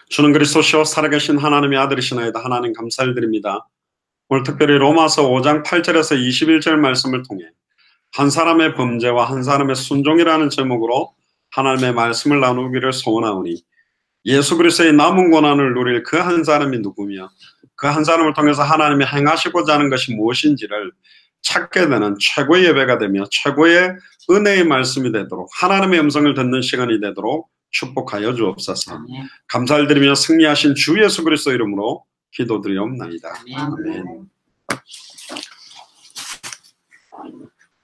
주는 그리스도시요 살아계신 하나님의 아들이시나이다. 하나님 감사드립니다. 오늘 특별히 로마서 5장 8절에서 21절 말씀을 통해 한 사람의 범죄와 한 사람의 순종이라는 제목으로 하나님의 말씀을 나누기를 소원하오니 예수 그리스도의 남은 고난을 누릴 그 한 사람이 누구며 그 한 사람을 통해서 하나님이 행하시고자 하는 것이 무엇인지를 찾게 되는 최고의 예배가 되며 최고의 은혜의 말씀이 되도록 하나님의 음성을 듣는 시간이 되도록 축복하여 주옵소서. 감사를 드리며 승리하신 주 예수 그리스도 이름으로 기도드리옵나이다. 아멘.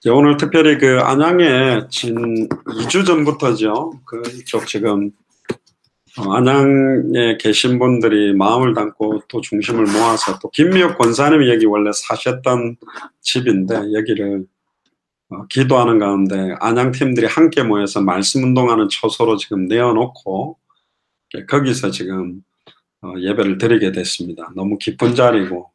오늘 특별히 그 안양에 진 2주 전부터죠. 그쪽 지금 안양에 계신 분들이 마음을 담고 또 중심을 모아서 또 김미옥 권사님이 여기 원래 사셨던 집인데 여기를 기도하는 가운데 안양 팀들이 함께 모여서 말씀 운동하는 처소로 지금 내어놓고 거기서 지금 예배를 드리게 됐습니다. 너무 기쁜 자리고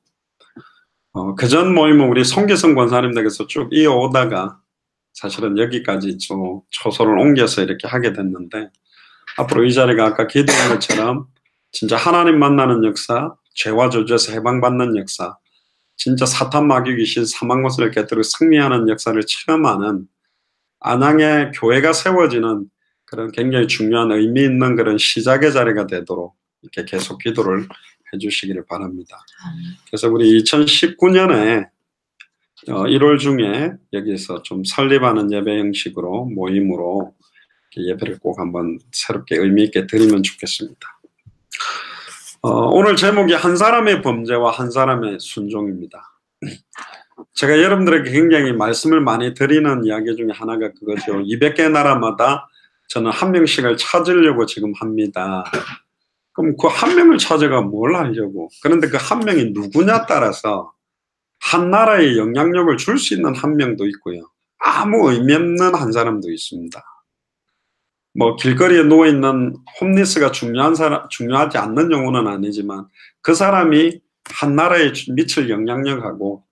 그전 모임은 우리 송기성 권사님 댁에서 쭉 이어오다가 사실은 여기까지 좀 처소를 옮겨서 이렇게 하게 됐는데 앞으로 이 자리가 아까 기도한 것처럼 진짜 하나님 만나는 역사, 죄와 저주에서 해방받는 역사, 진짜 사탄 마귀 귀신 사망 것을 깨뜨리고 승리하는 역사를 체험하는 안양의 교회가 세워지는 그런 굉장히 중요한 의미 있는 그런 시작의 자리가 되도록 이렇게 계속 기도를 해주시기를 바랍니다. 그래서 우리 2019년에 1월 중에 여기서 좀 설립하는 예배 형식으로 모임으로 예배를 꼭 한번 새롭게 의미 있게 드리면 좋겠습니다. 오늘 제목이 한 사람의 범죄와 한 사람의 순종입니다. 제가 여러분들에게 굉장히 말씀을 많이 드리는 이야기 중에 하나가 그거죠. 200개 나라마다 저는 한 명씩을 찾으려고 지금 합니다. 그럼 그 한 명을 찾아가 뭘 하려고? 그런데 그 한 명이 누구냐 따라서 한 나라에 영향력을 줄 수 있는 한 명도 있고요. 아무 의미 없는 한 사람도 있습니다. 뭐 길거리에 누워있는 홈리스가 중요하지 않는 경우는 아니지만 그 사람이 한 나라에 미칠 영향력하고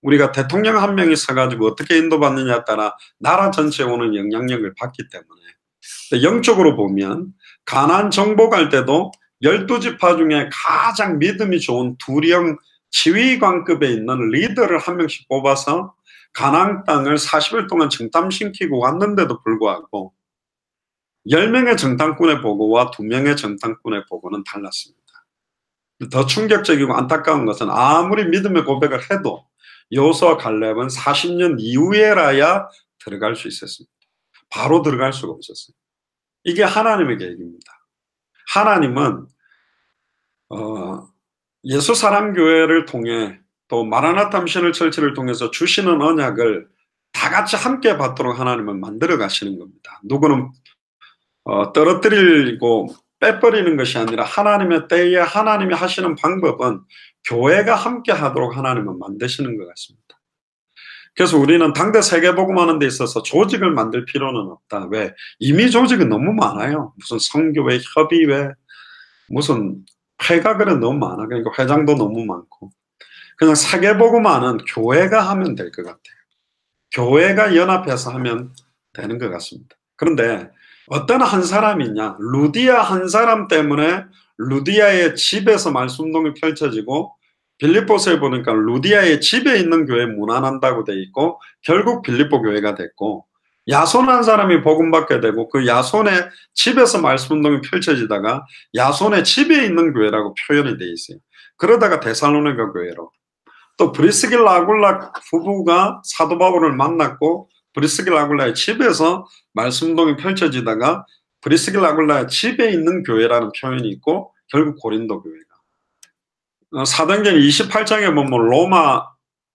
우리가 대통령 한 명이 서가지고 어떻게 인도받느냐에 따라 나라 전체에 오는 영향력을 받기 때문에 영적으로 보면 가나안 정복할 때도 12지파 중에 가장 믿음이 좋은 두령 지휘관급에 있는 리더를 한 명씩 뽑아서 가나안 땅을 40일 동안 정탐시키고 왔는데도 불구하고 10명의 정탐꾼의 보고와 2명의 정탐꾼의 보고는 달랐습니다. 더 충격적이고 안타까운 것은 아무리 믿음의 고백을 해도 여호수아 갈렙은 40년 이후에라야 들어갈 수 있었습니다. 바로 들어갈 수가 없었어요. 이게 하나님의 계획입니다. 하나님은 예수 사랑교회를 통해 또 마라나타 미션을 철치를 통해서 주시는 언약을 다 같이 함께 받도록 하나님은 만들어 가시는 겁니다. 누구는 떨어뜨리고 빼버리는 것이 아니라 하나님의 때에 하나님이 하시는 방법은 교회가 함께 하도록 하나님은 만드시는 것 같습니다. 그래서 우리는 당대 세계복음하는 데 있어서 조직을 만들 필요는 없다. 왜? 이미 조직은 너무 많아요. 무슨 성교회, 협의회, 무슨 회가들은 너무 많아. 그러니까 회장도 너무 많고 그냥 세계복음하는 교회가 하면 될 것 같아요. 교회가 연합해서 하면 되는 것 같습니다. 그런데 어떤 한 사람이냐, 루디아 한 사람 때문에 루디아의 집에서 말씀운동이 펼쳐지고 빌립보서에 보니까 루디아의 집에 있는 교회 문안한다고 돼 있고 결국 빌립보 교회가 됐고 야손 한 사람이 복음받게 되고 그 야손의 집에서 말씀운동이 펼쳐지다가 야손의 집에 있는 교회라고 표현이 돼 있어요. 그러다가 데살로니가 교회로 또 브리스길라 아굴라 부부가 사도 바울을 만났고 브리스길라 아굴라의 집에서 말씀운동이 펼쳐지다가 브리스길라 아굴라의 집에 있는 교회라는 표현이 있고 결국 고린도 교회가 사도행전 28장에 보면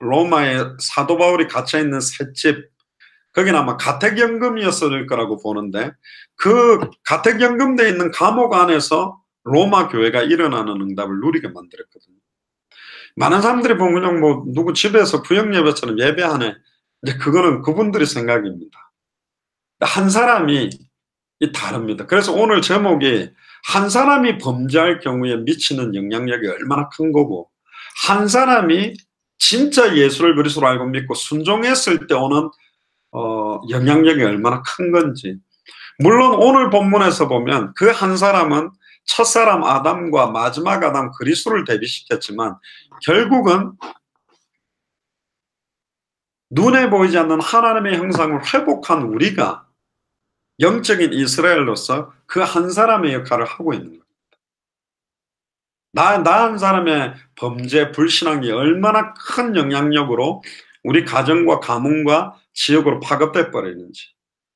로마에 사도 바울이 갇혀있는 새 집 거기는 아마 가택연금이었을 거라고 보는데 그 가택연금되어 있는 감옥 안에서 로마 교회가 일어나는 응답을 누리게 만들었거든요. 많은 사람들이 보면 그냥 뭐 누구 집에서 구역예배처럼 예배하네. 이제 그거는 그분들의 생각입니다. 한 사람이 다릅니다. 그래서 오늘 제목이 한 사람이 범죄할 경우에 미치는 영향력이 얼마나 큰 거고 한 사람이 진짜 예수를 그리스도로 알고 믿고 순종했을 때 오는 영향력이 얼마나 큰 건지. 물론 오늘 본문에서 보면 그 한 사람은 첫사람 아담과 마지막 아담 그리스도를 대비시켰지만 결국은 눈에 보이지 않는 하나님의 형상을 회복한 우리가 영적인 이스라엘로서 그 한 사람의 역할을 하고 있는 거예요. 나 한 사람의 범죄, 불신앙이 얼마나 큰 영향력으로 우리 가정과 가문과 지역으로 파급돼 버리는지,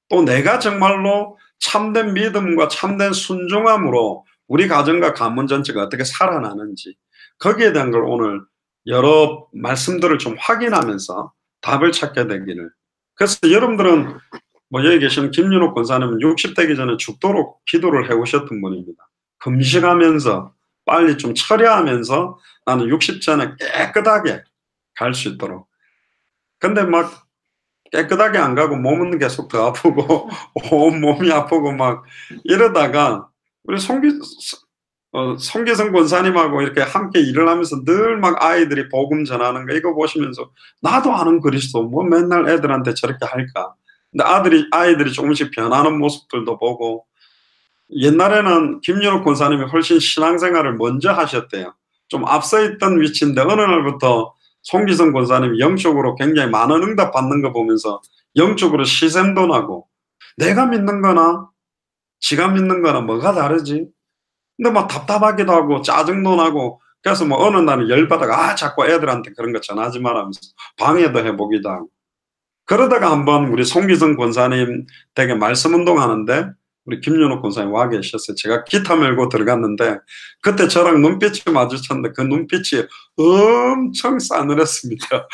또 내가 정말로 참된 믿음과 참된 순종함으로 우리 가정과 가문 전체가 어떻게 살아나는지, 거기에 대한 걸 오늘 여러 말씀들을 좀 확인하면서 답을 찾게 되기를. 그래서 여러분들은 뭐 여기 계시는 김윤옥 권사님은 60 되기 전에 죽도록 기도를 해오셨던 분입니다. 금식하면서 빨리 좀 처리하면서 나는 60 전에 깨끗하게 갈 수 있도록. 근데 막 깨끗하게 안 가고 몸은 계속 더 아프고 온 몸이 아프고 막 이러다가 우리 송기성 권사님하고 이렇게 함께 일을 하면서 늘 막 아이들이 복음 전하는 거 이거 보시면서 나도 아는 그리스도 뭐 맨날 애들한테 저렇게 할까. 근데 아이들이 조금씩 변하는 모습들도 보고, 옛날에는 김윤옥 권사님이 훨씬 신앙생활을 먼저 하셨대요. 좀 앞서 있던 위치인데 어느 날부터 송기성 권사님이 영적으로 굉장히 많은 응답 받는 거 보면서 영적으로 시샘도 나고, 내가 믿는 거나 지가 믿는 거나 뭐가 다르지? 근데 막 답답하기도 하고 짜증도 나고, 그래서 뭐 어느 날은 열받아가 자꾸 애들한테 그런 거 전하지 말라면서 방해도 해보기도 하고. 그러다가 한번 우리 송기성 권사님 댁에 말씀 운동하는데 우리 김윤옥 권사님 와 계셨어요. 제가 기타 메고 들어갔는데 그때 저랑 눈빛이 마주쳤는데 그 눈빛이 엄청 싸늘했습니다.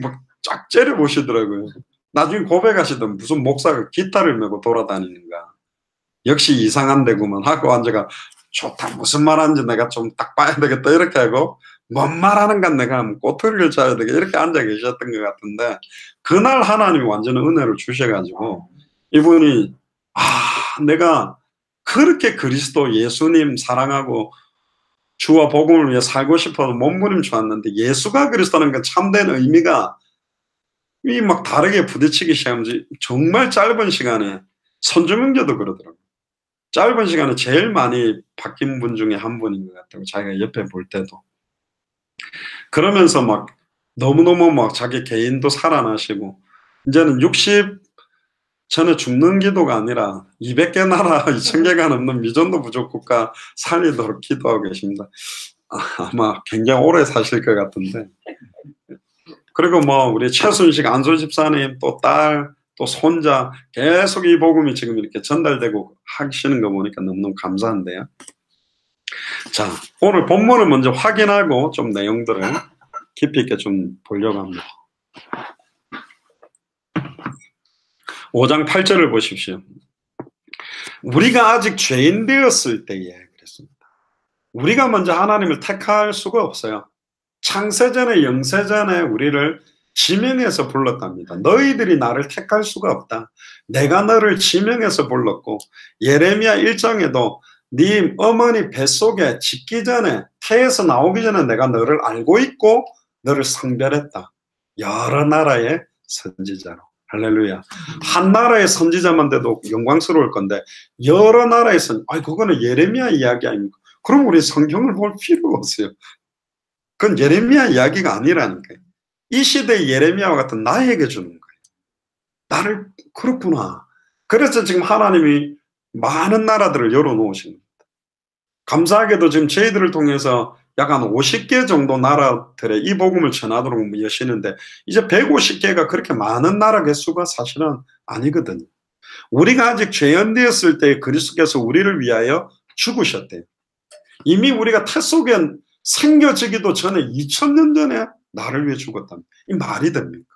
막 쫙 째려보시더라고요. 나중에 고백하시던 무슨 목사가 기타를 메고 돌아다니는가. 역시 이상한 데구만 하고 앉아가 좋다 무슨 말하는지 내가 좀 딱 봐야 되겠다 이렇게 하고, 뭔 말하는 건 내가 꼬투리를 쳐야 되겠다 이렇게 앉아 계셨던 것 같은데, 그날 하나님이 완전 은혜를 주셔가지고 이분이 내가 그렇게 그리스도 예수님 사랑하고 주와 복음을 위해 살고 싶어서 몸부림쳐왔는데 예수가 그리스도라는 그 참된 의미가 이 막 다르게 부딪히기 시작하면서 정말 짧은 시간에, 선주명제도 그러더라고요. 짧은 시간에 제일 많이 바뀐 분 중에 한 분인 것 같다고, 자기가 옆에 볼 때도. 그러면서 막 너무너무 막 자기 개인도 살아나시고, 이제는 60 전에 죽는 기도가 아니라 200개 나라 2000개가 넘는 미전도 부족 국가 살리도록 기도하고 계십니다. 아마 굉장히 오래 사실 것 같은데. 그리고 뭐 우리 최순식 안소 집사님 또 딸 또 손자 계속 이 복음이 지금 이렇게 전달되고 하시는 거 보니까 너무너무 감사한데요. 자, 오늘 본문을 먼저 확인하고 좀 내용들을 깊이 있게 좀 보려고 합니다. 5장 8절을 보십시오. 우리가 아직 죄인 되었을 때에 그랬습니다. 우리가 먼저 하나님을 택할 수가 없어요. 창세전에 영세전에 우리를 지명해서 불렀답니다. 너희들이 나를 택할 수가 없다. 내가 너를 지명해서 불렀고, 예레미야 1장에도 네 어머니 뱃속에 짓기 전에, 태에서 나오기 전에 내가 너를 알고 있고 너를 성별했다. 여러 나라의 선지자로. 할렐루야. 한 나라의 선지자만 돼도 영광스러울 건데 여러 나라의 그거는 예레미야 이야기 아닙니까? 그럼 우리 성경을 볼 필요가 없어요. 그건 예레미야 이야기가 아니라는 거예요. 이 시대의 예레미야와 같은 나에게 주는 거예요. 나를, 그렇구나. 그래서 지금 하나님이 많은 나라들을 열어놓으신 겁니다. 감사하게도 지금 저희들을 통해서 약 한 50개 정도 나라들에 이 복음을 전하도록 여시는데, 이제 150개가 그렇게 많은 나라 개수가 사실은 아니거든요. 우리가 아직 죄인 되었을 때 그리스도께서 우리를 위하여 죽으셨대요. 이미 우리가 태 속에 생겨지기도 전에 2000년 전에 나를 위해 죽었답니다. 이 말이 됩니까?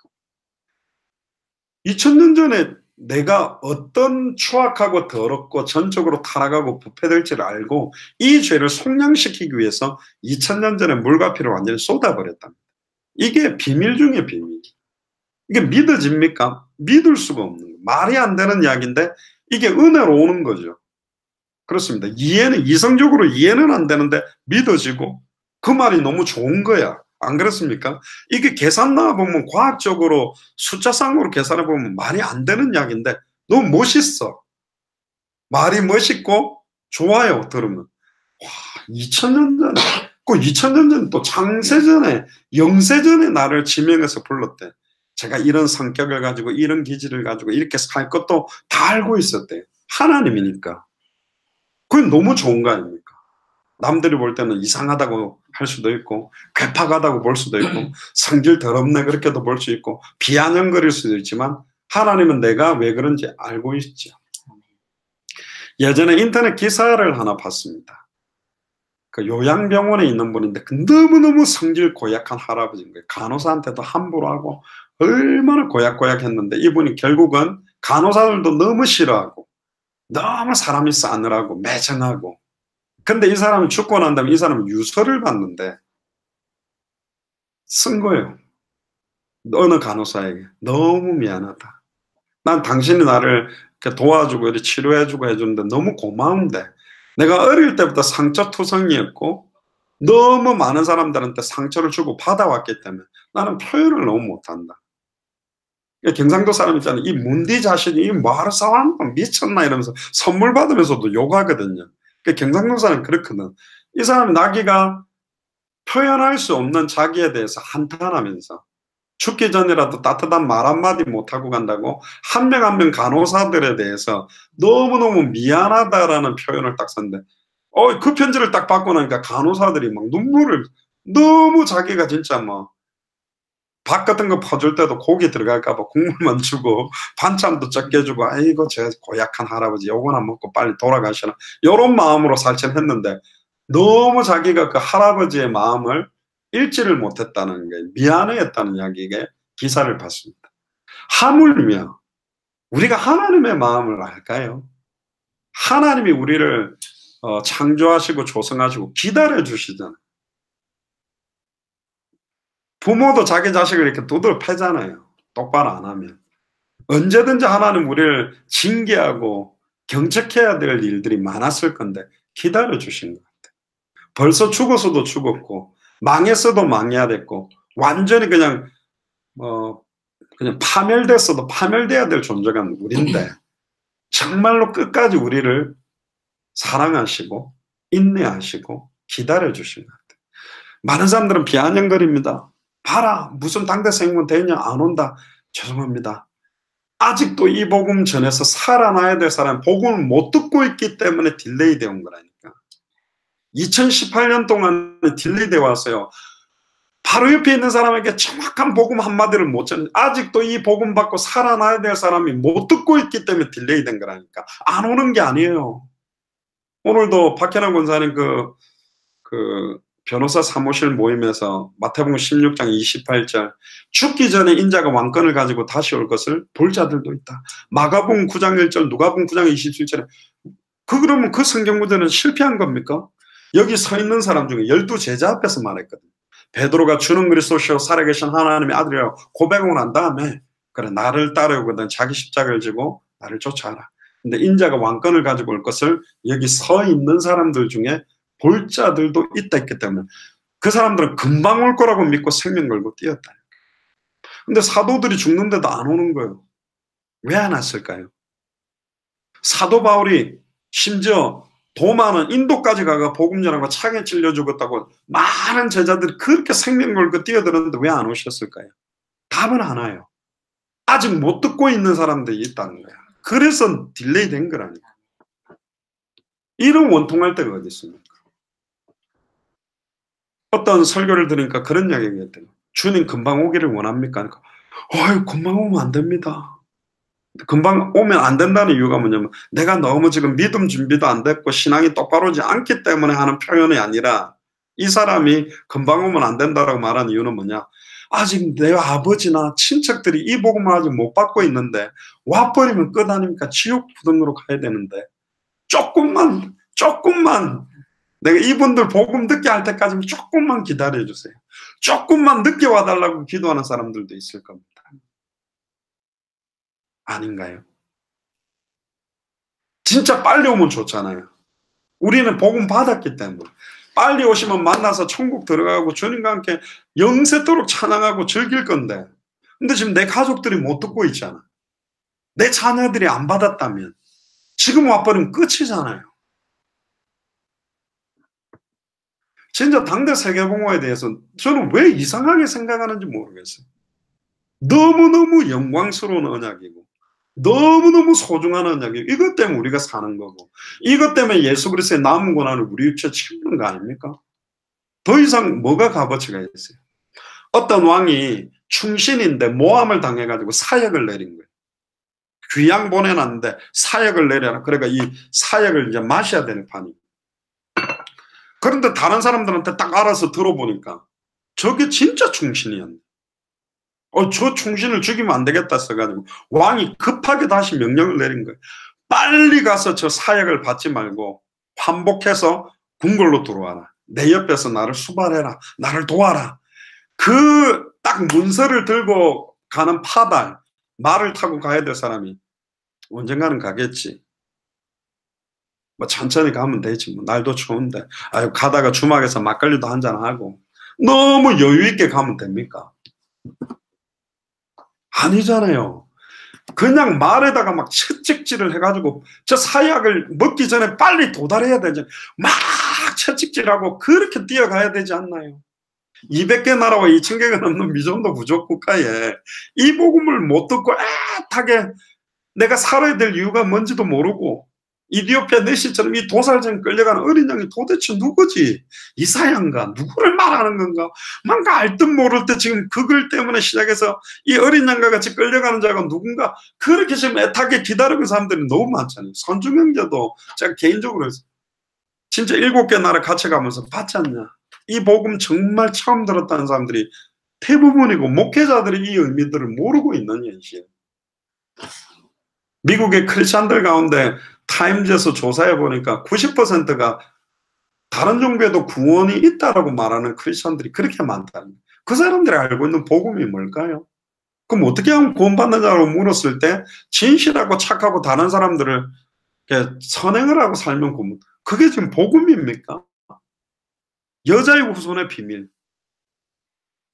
2000년 전에 내가 어떤 추악하고 더럽고 전적으로 타락하고 부패될지를 알고 이 죄를 속량시키기 위해서 2000년 전에 물과 피를 완전히 쏟아버렸답니다. 이게 비밀 중에 비밀. 이게 믿어집니까? 믿을 수가 없는 거예요. 말이 안 되는 이야기인데 이게 은혜로 오는 거죠. 그렇습니다. 이성적으로 이해는 안 되는데 믿어지고, 그 말이 너무 좋은 거야. 안 그렇습니까? 이게 계산 나와보면, 과학적으로 숫자상으로 계산해보면 말이 안 되는 이야기인데 너무 멋있어. 말이 멋있고 좋아요, 들으면. 와, 2000년 전에, 그 2000년 전에 또 창세전에, 영세전에 나를 지명해서 불렀대. 제가 이런 성격을 가지고, 이런 기질을 가지고, 이렇게 살 것도 다 알고 있었대요. 하나님이니까. 그건 너무 좋은 거 아닙니까? 남들이 볼 때는 이상하다고 할 수도 있고, 괴팍하다고 볼 수도 있고, 성질 더럽네, 그렇게도 볼 수 있고, 비아냥거릴 수도 있지만, 하나님은 내가 왜 그런지 알고 있죠. 예전에 인터넷 기사를 하나 봤습니다. 그 요양병원에 있는 분인데 그 너무너무 성질 고약한 할아버지인 거예요. 간호사한테도 함부로 하고 얼마나 고약고약했는데 이분이 결국은 간호사들도 너무 싫어하고 너무 사람이 싸늘하고 매정하고, 근데 이 사람이 죽고 난 다음에 이 사람은 유서를 받는데 쓴 거예요. 어느 간호사에게 너무 미안하다. 난 당신이 나를 도와주고 이렇게 치료해주고 해주는데 너무 고마운데 내가 어릴 때부터 상처투성이었고 너무 많은 사람들한테 상처를 주고 받아왔기 때문에 나는 표현을 너무 못한다. 경상도 사람 있잖아요. 이 문디 자신이 이 뭐하러 싸웠나 미쳤나 이러면서 선물 받으면서도 욕하거든요. 경상도 사람은 그렇거든. 이 사람이 나기가 표현할 수 없는 자기에 대해서 한탄하면서 죽기 전이라도 따뜻한 말 한마디 못하고 간다고 한 명 한 명 간호사들에 대해서 너무너무 미안하다라는 표현을 딱 썼는데, 그 편지를 딱 받고 나니까 간호사들이 막 눈물을, 너무 자기가 진짜 뭐, 밥 같은 거 퍼줄 때도 고기 들어갈까봐 국물만 주고, 반찬도 적게 주고, 아이고, 저 고약한 할아버지, 요거나 먹고 빨리 돌아가시나. 요런 마음으로 살찐했는데, 너무 자기가 그 할아버지의 마음을 읽지를 못했다는 게, 미안해했다는 이야기에 기사를 봤습니다. 하물며 우리가 하나님의 마음을 알까요? 하나님이 우리를 창조하시고 조성하시고 기다려 주시잖아요. 부모도 자기 자식을 이렇게 두드려 패잖아요. 똑바로 안 하면. 언제든지 하나님 우리를 징계하고 경책해야 될 일들이 많았을 건데 기다려 주신 것 같아요. 벌써 죽었어도 죽었고 망했어도 망해야 됐고 완전히 그냥 파멸됐어도 파멸돼야 될 존재가 우리인데 정말로 끝까지 우리를 사랑하시고 인내하시고 기다려 주신 것 같아요. 많은 사람들은 비아냥거립니다. 봐라, 무슨 당대 생문 되냐, 안 온다. 죄송합니다. 아직도 이 복음 전해서 살아나야 될 사람 복음을 못 듣고 있기 때문에 딜레이 되어 온 거라니까. 2018년 동안 딜레이 되어 왔어요. 바로 옆에 있는 사람에게 정확한 복음 한마디를 못 전해. 아직도 이 복음 받고 살아나야 될 사람이 못 듣고 있기 때문에 딜레이 된 거라니까. 안 오는 게 아니에요. 오늘도 박현환 권사님 그 변호사 사무실 모임에서 마태복음 16장 28절 죽기 전에 인자가 왕권을 가지고 다시 올 것을 볼 자들도 있다. 마가복음 9장 1절, 누가복음 9장 27절에 그러면 그 성경 구절은 실패한 겁니까? 여기 서 있는 사람 중에 12제자 앞에서 말했거든요. 베드로가 주는 그리스도시요 살아계신 하나님의 아들이라고 고백하고 난 다음에 그래 나를 따르거든 자기 십자가를 지고 나를 쫓아라. 근데 인자가 왕권을 가지고 올 것을 여기 서 있는 사람들 중에 볼 자들도 있다 했기 때문에 그 사람들은 금방 올 거라고 믿고 생명 걸고 뛰었다. 근데 사도들이 죽는데도 안 오는 거예요. 왜 안 왔을까요? 사도 바울이 심지어 도마는 인도까지 가가 복음 전하고 창에 찔려 죽었다고 많은 제자들이 그렇게 생명 걸고 뛰어들었는데 왜 안 오셨을까요? 답은 하나요. 아직 못 듣고 있는 사람들이 있다는 거야. 그래서 딜레이 된 거라니까. 이런 원통할 때가 어디 있습니까? 어떤 설교를 들으니까 그런 이야기가 있대요. 주님 금방 오기를 원합니까? 그러니까, 금방 오면 안 됩니다. 금방 오면 안 된다는 이유가 뭐냐면 내가 너무 지금 믿음 준비도 안 됐고 신앙이 똑바로지 않기 때문에 하는 표현이 아니라 이 사람이 금방 오면 안 된다라고 말하는 이유는 뭐냐? 아직 내 아버지나 친척들이 이 복음을 아직 못 받고 있는데 와버리면 끝 아닙니까? 지옥 부등으로 가야 되는데 조금만 내가 이분들 복음 듣게 할 때까지는 조금만 기다려주세요. 조금만 늦게 와달라고 기도하는 사람들도 있을 겁니다. 아닌가요? 진짜 빨리 오면 좋잖아요. 우리는 복음 받았기 때문에 빨리 오시면 만나서 천국 들어가고 주님과 함께 영세토록 찬양하고 즐길 건데, 근데 지금 내 가족들이 못 듣고 있잖아. 내 자녀들이 안 받았다면 지금 와버리면 끝이잖아요. 진짜 당대 세계봉화에 대해서 저는 왜 이상하게 생각하는지 모르겠어요. 너무너무 영광스러운 언약이고 너무너무 소중한 언약이고 이것 때문에 우리가 사는 거고 이것 때문에 예수 그리스도의 남은 고난을 우리 위쳐 치는 거 아닙니까? 더 이상 뭐가 값어치가 있어요? 어떤 왕이 충신인데 모함을 당해가지고 사역을 내린 거예요. 귀양 보내놨는데 사역을 내려라. 그러니까 이 사역을 이제 마셔야 되는 판이. 그런데 다른 사람들한테 딱 알아서 들어보니까 저게 진짜 충신이었네. 저 충신을 죽이면 안 되겠다 써가지고 왕이 급하게 다시 명령을 내린 거예요. 빨리 가서 저 사역을 받지 말고 환복해서 궁궐로 들어와라. 내 옆에서 나를 수발해라. 나를 도와라. 그 딱 문서를 들고 가는 파달, 말을 타고 가야 될 사람이 언젠가는 가겠지. 뭐 천천히 가면 되지. 뭐 날도 추운데. 아유, 가다가 주막에서 막걸리도 한잔하고. 너무 여유 있게 가면 됩니까? 아니잖아요. 그냥 말에다가 막 채찍질을 해가지고 저 사약을 먹기 전에 빨리 도달해야 되죠. 막 채찍질하고 그렇게 뛰어가야 되지 않나요? 200개 나라와 2000개가 넘는 미전도 부족 국가에 이 복음을 못 듣고 애타게 내가 살아야 될 이유가 뭔지도 모르고 이디오피아 내시처럼 이 도살장 끌려가는 어린 양이 도대체 누구지? 이사야인가? 누구를 말하는 건가? 뭔가 알 듯 모를 때 지금 그 글 때문에 시작해서 이 어린 양과 같이 끌려가는 자가 누군가 그렇게 지금 애타게 기다리는 사람들이 너무 많잖아요. 선중 형제도 제가 개인적으로 해서 진짜 7개 나라 같이 가면서 봤지 않냐? 이 복음 정말 처음 들었다는 사람들이 대부분이고 목회자들이 이 의미들을 모르고 있는 현실. 미국의 크리스찬들 가운데 타임즈에서 조사해 보니까 90%가 다른 종교에도 구원이 있다라고 말하는 크리스찬들이 그렇게 많다는 거예요. 그 사람들이 알고 있는 복음이 뭘까요? 그럼 어떻게 하면 구원받느냐고 물었을 때 진실하고 착하고 다른 사람들을 선행을 하고 살면 구원. 그게 지금 복음입니까? 여자의 후손의 비밀.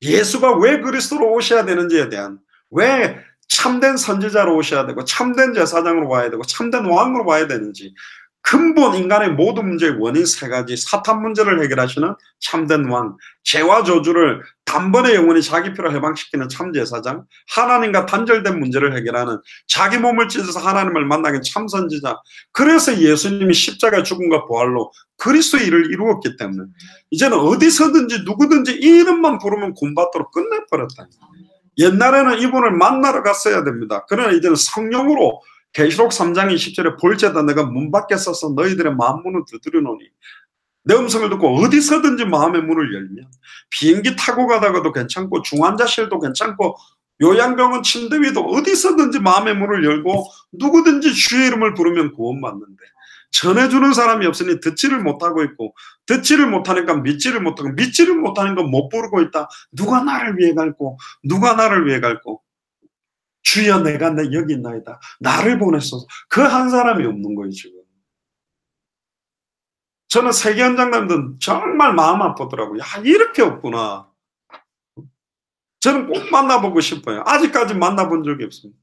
예수가 왜 그리스도로 오셔야 되는지에 대한, 왜 참된 선지자로 오셔야 되고 참된 제사장으로 와야 되고 참된 왕으로 와야 되는지, 근본 인간의 모든 문제의 원인 3가지, 사탄 문제를 해결하시는 참된 왕, 죄와 저주를 단번에 영원히 자기 피로 해방시키는 참제사장, 하나님과 단절된 문제를 해결하는 자기 몸을 찢어서 하나님을 만나는 참선지자. 그래서 예수님이 십자가 죽음과 부활로 그리스도의 일을 이루었기 때문에 이제는 어디서든지 누구든지 이 이름만 부르면 구원받도록 끝내버렸다. 옛날에는 이분을 만나러 갔어야 됩니다. 그러나 이제는 성령으로 계시록 3장 20절에 볼지어다 내가 문 밖에 서서 너희들의 마음 문을 두드려놓으니 내 음성을 듣고 어디서든지 마음의 문을 열면, 비행기 타고 가다가도 괜찮고 중환자실도 괜찮고 요양병원 침대 위도 어디서든지 마음의 문을 열고 누구든지 주의 이름을 부르면 구원받는데, 전해주는 사람이 없으니 듣지를 못하고 있고 듣지를 못하니까 믿지를 못하고 믿지를 못하니까 못 부르고 있다. 누가 나를 위해 갈고 누가 나를 위해 갈고. 주여 내가 여기 있나이다. 나를 보내소서. 그 한 사람이 없는 거예요 지금. 저는 세계 현장님들 정말 마음 아프더라고요. 야, 이렇게 없구나. 저는 꼭 만나보고 싶어요. 아직까지 만나본 적이 없습니다.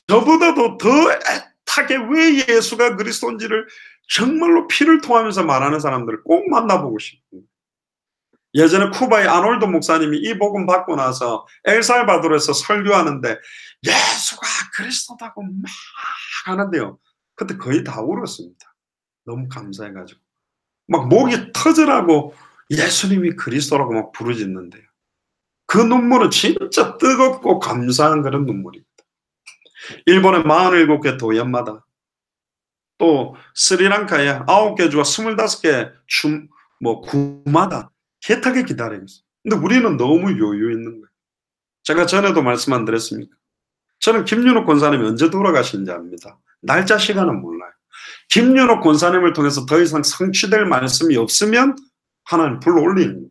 저보다도 더 애타게 왜 예수가 그리스도인지를 정말로 피를 통하면서 말하는 사람들을 꼭 만나보고 싶어요. 예전에 쿠바의 아놀드 목사님이 이 복음 받고 나서 엘살바도르에서 설교하는데 예수가 그리스도다고 막 하는데요. 그때 거의 다 울었습니다. 너무 감사해가지고. 막 목이 터져라고 예수님이 그리스도라고 막 부르짖는데요. 그 눈물은 진짜 뜨겁고 감사한 그런 눈물입니다. 일본의 47개 도연마다, 또 스리랑카의 9개 주와 25개 구마다 개타게 기다리고 있어요. 근데 우리는 너무 여유 있는 거예요. 제가 전에도 말씀 안 드렸습니까? 저는 김윤옥 권사님이 언제 돌아가신지 압니다. 날짜 시간은 몰라요. 김윤옥 권사님을 통해서 더 이상 성취될 말씀이 없으면 하나님 불러 올리는 거예요.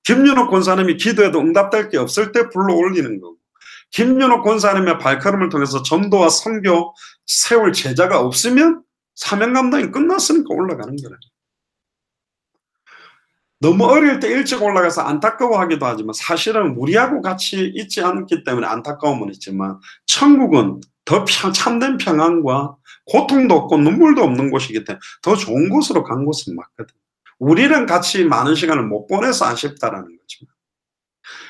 김윤옥 권사님이 기도해도 응답될 게 없을 때 불러 올리는 거고, 김윤옥 권사님의 발걸음을 통해서 전도와 선교 세울 제자가 없으면 사명 감당이 끝났으니까 올라가는 거예요. 너무 어릴 때 일찍 올라가서 안타까워하기도 하지만 사실은 우리하고 같이 있지 않기 때문에 안타까움은 있지만 천국은 더 참된 평안과 고통도 없고 눈물도 없는 곳이기 때문에 더 좋은 곳으로 간 곳은 맞거든. 우리랑 같이 많은 시간을 못 보내서 아쉽다라는 거죠.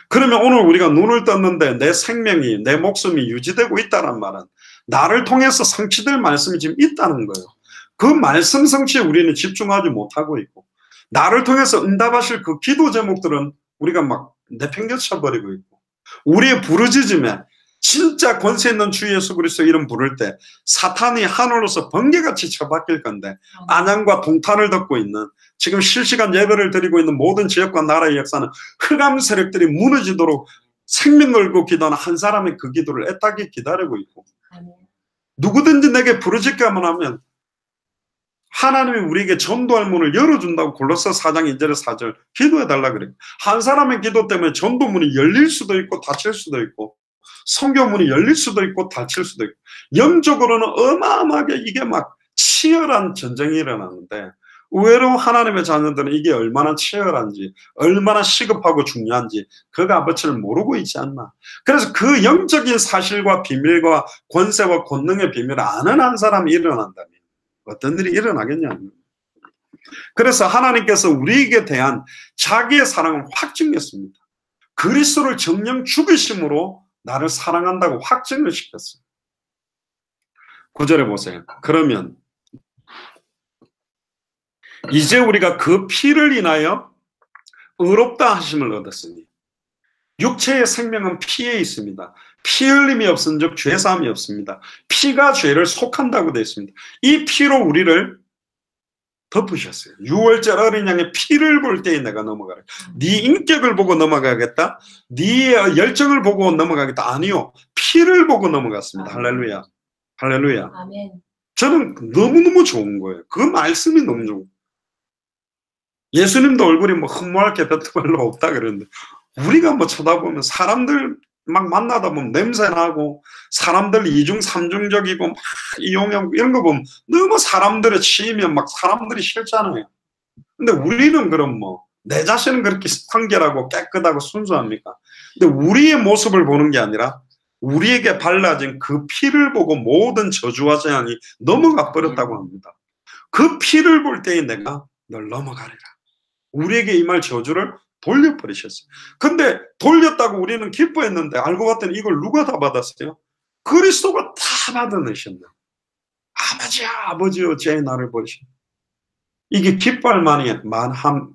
그러면 오늘 우리가 눈을 떴는데 내 생명이, 내 목숨이 유지되고 있다는 말은 나를 통해서 성취될 말씀이 지금 있다는 거예요. 그 말씀 성취에 우리는 집중하지 못하고 있고, 나를 통해서 응답하실 그 기도 제목들은 우리가 막 내팽개쳐버리고 있고, 우리의 부르짖음에 진짜 권세 있는 주 예수 그리스도 이름 부를 때 사탄이 하늘로서 번개같이 쳐박힐 건데, 안양과 동탄을 덮고 있는, 지금 실시간 예배를 드리고 있는 모든 지역과 나라의 역사는 흑암 세력들이 무너지도록 생명 걸고 기도하는 한 사람의 그 기도를 애타게 기다리고 있고, 누구든지 내게 부르짖기만 하면 하나님이 우리에게 전도할 문을 열어준다고 골로새 4장 2절에 4절 기도해달라 그래요. 한 사람의 기도 때문에 전도문이 열릴 수도 있고 닫힐 수도 있고, 선교문이 열릴 수도 있고 닫힐 수도 있고, 영적으로는 어마어마하게 이게 막 치열한 전쟁이 일어나는데, 의외로 하나님의 자녀들은 이게 얼마나 치열한지, 얼마나 시급하고 중요한지 그 값어치를 모르고 있지 않나. 그래서 그 영적인 사실과 비밀과 권세와 권능의 비밀을 아는 한 사람이 일어난다면 어떤 일이 일어나겠냐는. 그래서 하나님께서 우리에게 대한 자기의 사랑을 확 증했습니다. 그리스도를 정령 죽이심으로 나를 사랑한다고 확증을 시켰어요. 9절에 보세요. 그러면 이제 우리가 그 피를 인하여 의롭다 하심을 얻었으니, 육체의 생명은 피에 있습니다. 피 흘림이 없은즉 죄사함이 없습니다. 피가 죄를 속한다고 되어 있습니다. 이 피로 우리를 덮으셨어요. 6월절 어린 양의 피를 볼 때에 내가 넘어가라. 네 인격을 보고 넘어가겠다? 네 열정을 보고 넘어가겠다? 아니요. 피를 보고 넘어갔습니다. 할렐루야. 할렐루야. 아멘. 저는 너무너무 좋은 거예요. 그 말씀이 너무 좋은 거예요. 예수님도 얼굴이 뭐 흠모할 게 별로 없다 그러는데, 우리가 뭐 쳐다보면 사람들 막 만나다 보면 냄새나고, 사람들 이중 삼중적이고 막 이용형 이런 거 보면 너무 사람들의 치이면 막 사람들이 싫잖아요. 근데 우리는 그럼 뭐 내 자신은 그렇게 청결하고 깨끗하고 순수합니까? 근데 우리의 모습을 보는 게 아니라 우리에게 발라진 그 피를 보고 모든 저주와 재앙이 넘어가 버렸다고 합니다. 그 피를 볼 때에 내가 널 넘어가리라. 우리에게 임할 저주를 돌려버리셨어요. 근데 돌렸다고 우리는 기뻐했는데 알고 봤더니 이걸 누가 다 받았어요? 그리스도가 다 받아내셨네. 아버지여 제 나를 버리셨네. 이게 기뻐할 만한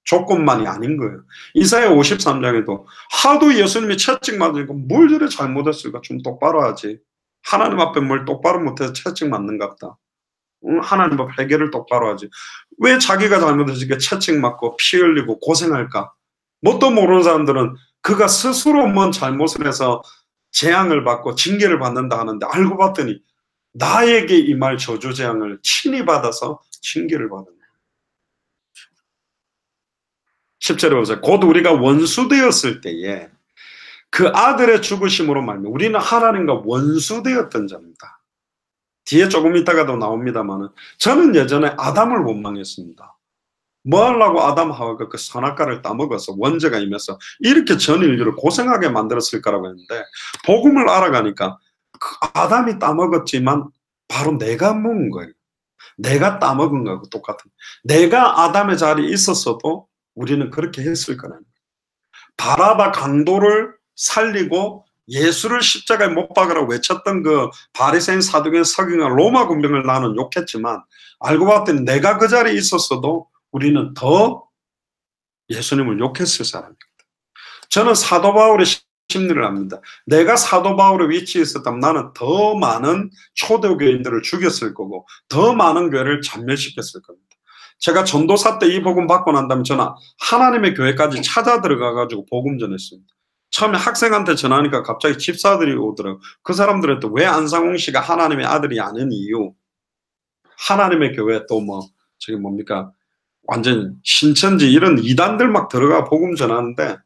조건만이 아닌 거예요. 이사야 53장에도 하도 예수님이 채찍 맞으니까 뭘 저래 잘못했을까, 좀 똑바로 하지. 하나님 앞에 뭘 똑바로 못해서 채찍 맞는갑다. 하나님 앞에 회개를 똑바로 하지. 왜 자기가 잘못했으니까 채찍 맞고 피 흘리고 고생할까? 뭣도 모르는 사람들은 그가 스스로 뭔 잘못을 해서 재앙을 받고 징계를 받는다 하는데, 알고 봤더니 나에게 임할 저주 재앙을 친히 받아서 징계를 받은 거예요. 10절에 보세요. 곧 우리가 원수되었을 때에 그 아들의 죽으심으로 말미암아 우리는 하나님과 원수되었던 자입니다. 뒤에 조금 있다가도 나옵니다만, 저는 예전에 아담을 원망했습니다. 뭐 하려고 아담 하와가 그 선악과를 따먹어서 원죄가 임해서 이렇게 전 인류를 고생하게 만들었을 거라고 했는데, 복음을 알아가니까 그 아담이 따먹었지만 바로 내가 먹은 거예요. 내가 따먹은 거하고 똑같은. 내가 아담의 자리에 있었어도 우리는 그렇게 했을 거라는 거예요. 바라바 강도를 살리고 예수를 십자가에 못 박으라고 외쳤던 그 바리새인 사두개인 서기관 로마 군병을 나는 욕했지만, 알고 봤더니 내가 그 자리에 있었어도 우리는 더 예수님을 욕했을 사람입니다. 저는 사도 바울의 심리를 압니다. 내가 사도 바울의 위치에 있었다면 나는 더 많은 초대교인들을 죽였을 거고 더 많은 교회를 잔멸시켰을 겁니다. 제가 전도사 때 이 복음 받고 난 다음에 저는 하나님의 교회까지 찾아 들어가가지고 복음 전했습니다. 처음에 학생한테 전하니까 갑자기 집사들이 오더라고요. 그 사람들한테 왜 안상홍 씨가 하나님의 아들이 아닌 이유, 하나님의 교회 또 뭐 저기 뭡니까 완전 신천지 이런 이단들 막 들어가 복음 전하는데,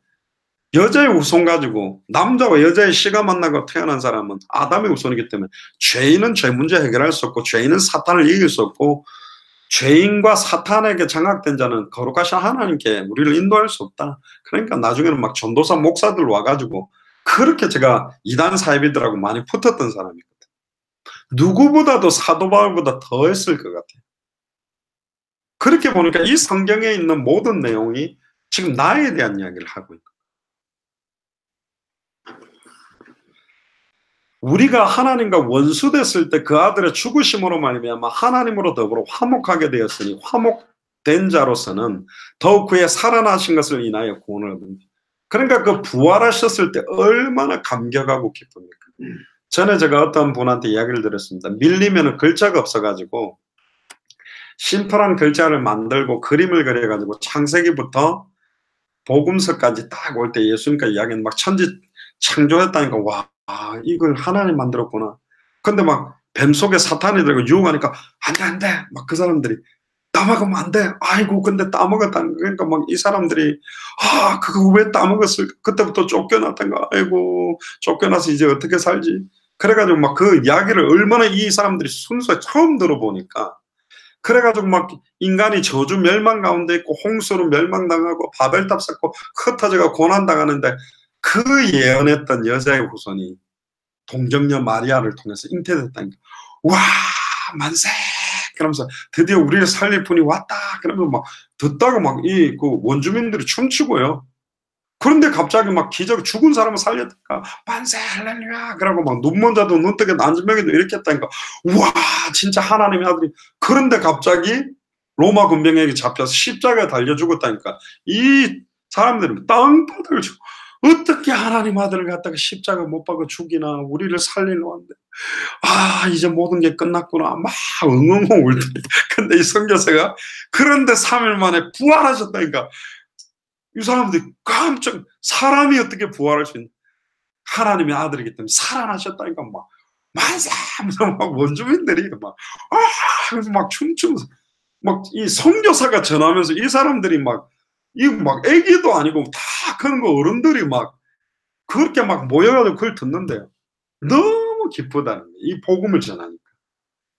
여자의 후손 가지고 남자와 여자의 씨가 만나고 태어난 사람은 아담의 후손이기 때문에 죄인은 죄 문제 해결할 수 없고, 죄인은 사탄을 이길 수 없고, 죄인과 사탄에게 장악된 자는 거룩하신 하나님께 우리를 인도할 수 없다. 그러니까 나중에는 막 전도사 목사들 와가지고 그렇게 제가 이단 사이비들하고 많이 붙었던 사람이거든. 누구보다도 사도 바울보다 더 했을 것 같아요. 그렇게 보니까 이 성경에 있는 모든 내용이 지금 나에 대한 이야기를 하고 있는 거예요. 우리가 하나님과 원수됐을 때 그 아들의 죽으심으로 말미암아 하나님으로 더불어 화목하게 되었으니 화목된 자로서는 더욱 그의 살아나신 것을 인하여 구원을 얻는다. 그러니까 그 부활하셨을 때 얼마나 감격하고 기쁩니까? 전에 제가 어떤 분한테 이야기를 들었습니다. 밀리면은 글자가 없어가지고 심플한 글자를 만들고 그림을 그려가지고 창세기부터 복음서까지 딱 올 때 예수님과 이야기는 막 천지 창조했다니까 와 이걸 하나님 만들었구나. 근데 막 뱀 속에 사탄이 들고 유혹하니까 안돼 막 그 사람들이 따먹으면 안돼. 아이고 근데 따먹었다. 그러니까 막 이 사람들이 그거 왜 따먹었을까. 그때부터 쫓겨났던가. 아이고 쫓겨나서 이제 어떻게 살지. 그래가지고 막 그 이야기를 얼마나 이 사람들이 순수하게 처음 들어보니까 그래가지고 막 인간이 저주 멸망 가운데 있고 홍수로 멸망당하고 바벨탑 쌓고 흩어져가 고난당하는데 그 예언했던 여자의 후손이 동정녀 마리아를 통해서 잉태됐다니까. 와 만세 그러면서 드디어 우리를 살릴 분이 왔다 그러면 막 듣다가 막 이 그 원주민들이 춤추고요. 그런데 갑자기 막 기적 죽은 사람을 살렸다니까 만세 할렐루야 그러고 막 눈먼 자도 눈뜨게 난지명이도 이렇게 했다니까. 우와 진짜 하나님의 아들이. 그런데 갑자기 로마 군병에게 잡혀서 십자가에 달려 죽었다니까. 이 사람들은 땅바닥을 치고 어떻게 하나님 아들을 갖다가 십자가 못 박아 죽이나 우리를 살리려 하는데 이제 모든 게 끝났구나 막 엉엉 울더니 근데 이 선교사가 그런데 3일 만에 부활하셨다니까. 이 사람들이 깜짝 사람이 어떻게 부활할 수 있는 하나님의 아들이기 때문에 살아나셨다니까 막 만세 하면서 막 원주민들이 막 하면서 막 춤추면서 막 이 선교사가 전하면서 이 사람들이 막 애기도 아니고 다 그런 거 어른들이 막 그렇게 막 모여가지고 그걸 듣는데요. 너무 기쁘다는 거예요. 이 복음을 전하니까.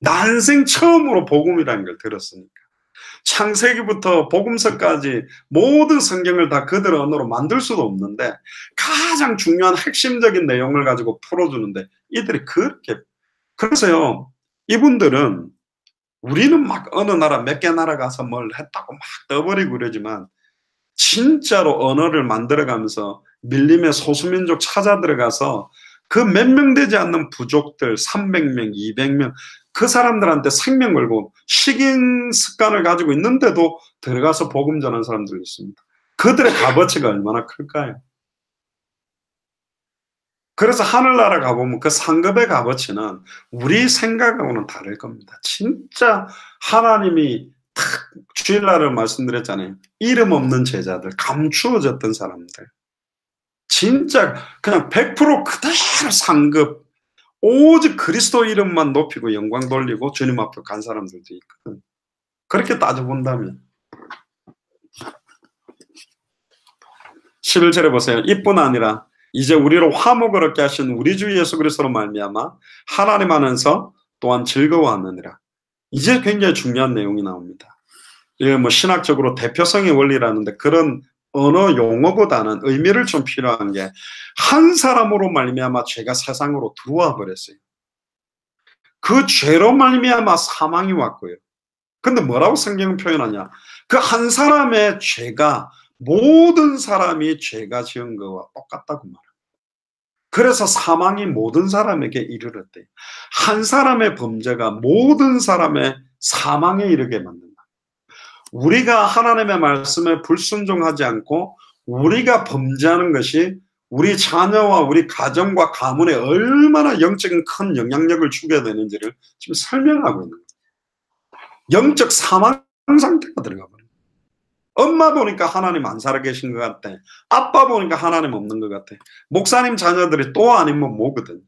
난생 처음으로 복음이라는 걸 들었으니까. 창세기부터 복음서까지 모든 성경을 다 그들 언어로 만들 수도 없는데 가장 중요한 핵심적인 내용을 가지고 풀어주는데 이들이 그렇게. 그래서요 이분들은 우리는 막 어느 나라 몇 개 나라 가서 뭘 했다고 막 떠버리고 그러지만 진짜로 언어를 만들어가면서 밀림의 소수민족 찾아 들어가서 그 몇 명 되지 않는 부족들 300명 200명 그 사람들한테 생명 걸고 식인 습관을 가지고 있는데도 들어가서 복음 전하는 사람들이 있습니다. 그들의 값어치가 얼마나 클까요? 그래서 하늘나라 가보면 그 상급의 값어치는 우리 생각하고는 다를 겁니다. 진짜 하나님이 탁 주일날을 말씀드렸잖아요. 이름 없는 제자들, 감추어졌던 사람들. 진짜 그냥 100% 그대로 상급. 오직 그리스도 이름만 높이고 영광 돌리고 주님 앞에 간 사람들도 있거든. 그렇게 따져본다면 11절에 보세요. 이뿐 아니라 이제 우리로 화목을 얻게 하신 우리 주 예수 그리스도로 말미암아 하나님 안에서 또한 즐거워하느니라. 이제 굉장히 중요한 내용이 나옵니다. 이게 뭐 신학적으로 대표성의 원리라는데 그런 언어 용어보다는 의미를 좀 필요한 게 한 사람으로 말미암아 죄가 세상으로 들어와 버렸어요. 그 죄로 말미암아 사망이 왔고요. 근데 뭐라고 성경은 표현하냐? 그 한 사람의 죄가 모든 사람이 죄가 지은 거와 똑같다고 말해요. 그래서 사망이 모든 사람에게 이르렀대요. 한 사람의 범죄가 모든 사람의 사망에 이르게 만든다. 우리가 하나님의 말씀에 불순종하지 않고 우리가 범죄하는 것이 우리 자녀와 우리 가정과 가문에 얼마나 영적인 큰 영향력을 주게 되는지를 지금 설명하고 있는 거예요. 영적 사망 상태가 들어가 버려요. 엄마 보니까 하나님 안 살아계신 것 같아. 아빠 보니까 하나님 없는 것 같아. 목사님 자녀들이 또 아니면 뭐거든.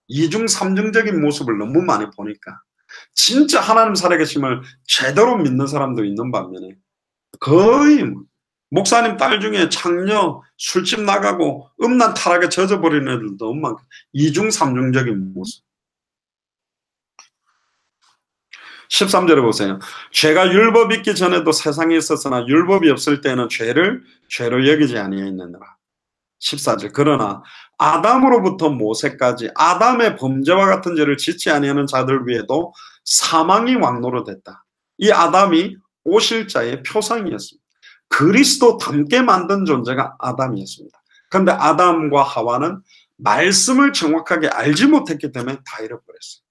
이중 삼중적인 모습을 너무 많이 보니까 진짜 하나님 살아계심을 제대로 믿는 사람도 있는 반면에 거의 목사님 딸 중에 장녀 술집 나가고 음란 타락에 젖어버리는 애들도 너무 많고 이중 삼중적인 모습. 13절에 보세요. 죄가 율법 있기 전에도 세상에 있었으나 율법이 없을 때는 죄를 여기지 아니하였느니라. 14절. 그러나 아담으로부터 모세까지 아담의 범죄와 같은 죄를 짓지 아니하는 자들 위에도 사망이 왕노로 됐다. 이 아담이 오실 자의 표상이었습니다. 그리스도 닮게 만든 존재가 아담이었습니다. 그런데 아담과 하와는 말씀을 정확하게 알지 못했기 때문에 다 잃어버렸어요.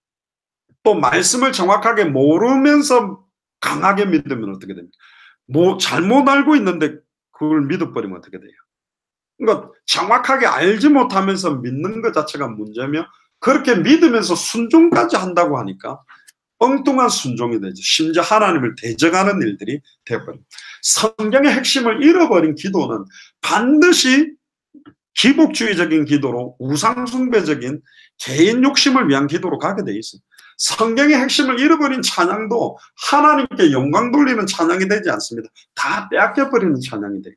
또 말씀을 정확하게 모르면서 강하게 믿으면 어떻게 됩니까? 잘못 알고 있는데 그걸 믿어버리면 어떻게 돼요? 그러니까 정확하게 알지 못하면서 믿는 것 자체가 문제며, 그렇게 믿으면서 순종까지 한다고 하니까 엉뚱한 순종이 되죠. 심지어 하나님을 대적하는 일들이 되어버립니다. 성경의 핵심을 잃어버린 기도는 반드시 기복주의적인 기도로, 우상숭배적인 개인 욕심을 위한 기도로 가게 돼 있어요. 성경의 핵심을 잃어버린 찬양도 하나님께 영광 돌리는 찬양이 되지 않습니다. 다 빼앗겨버리는 찬양이 돼요.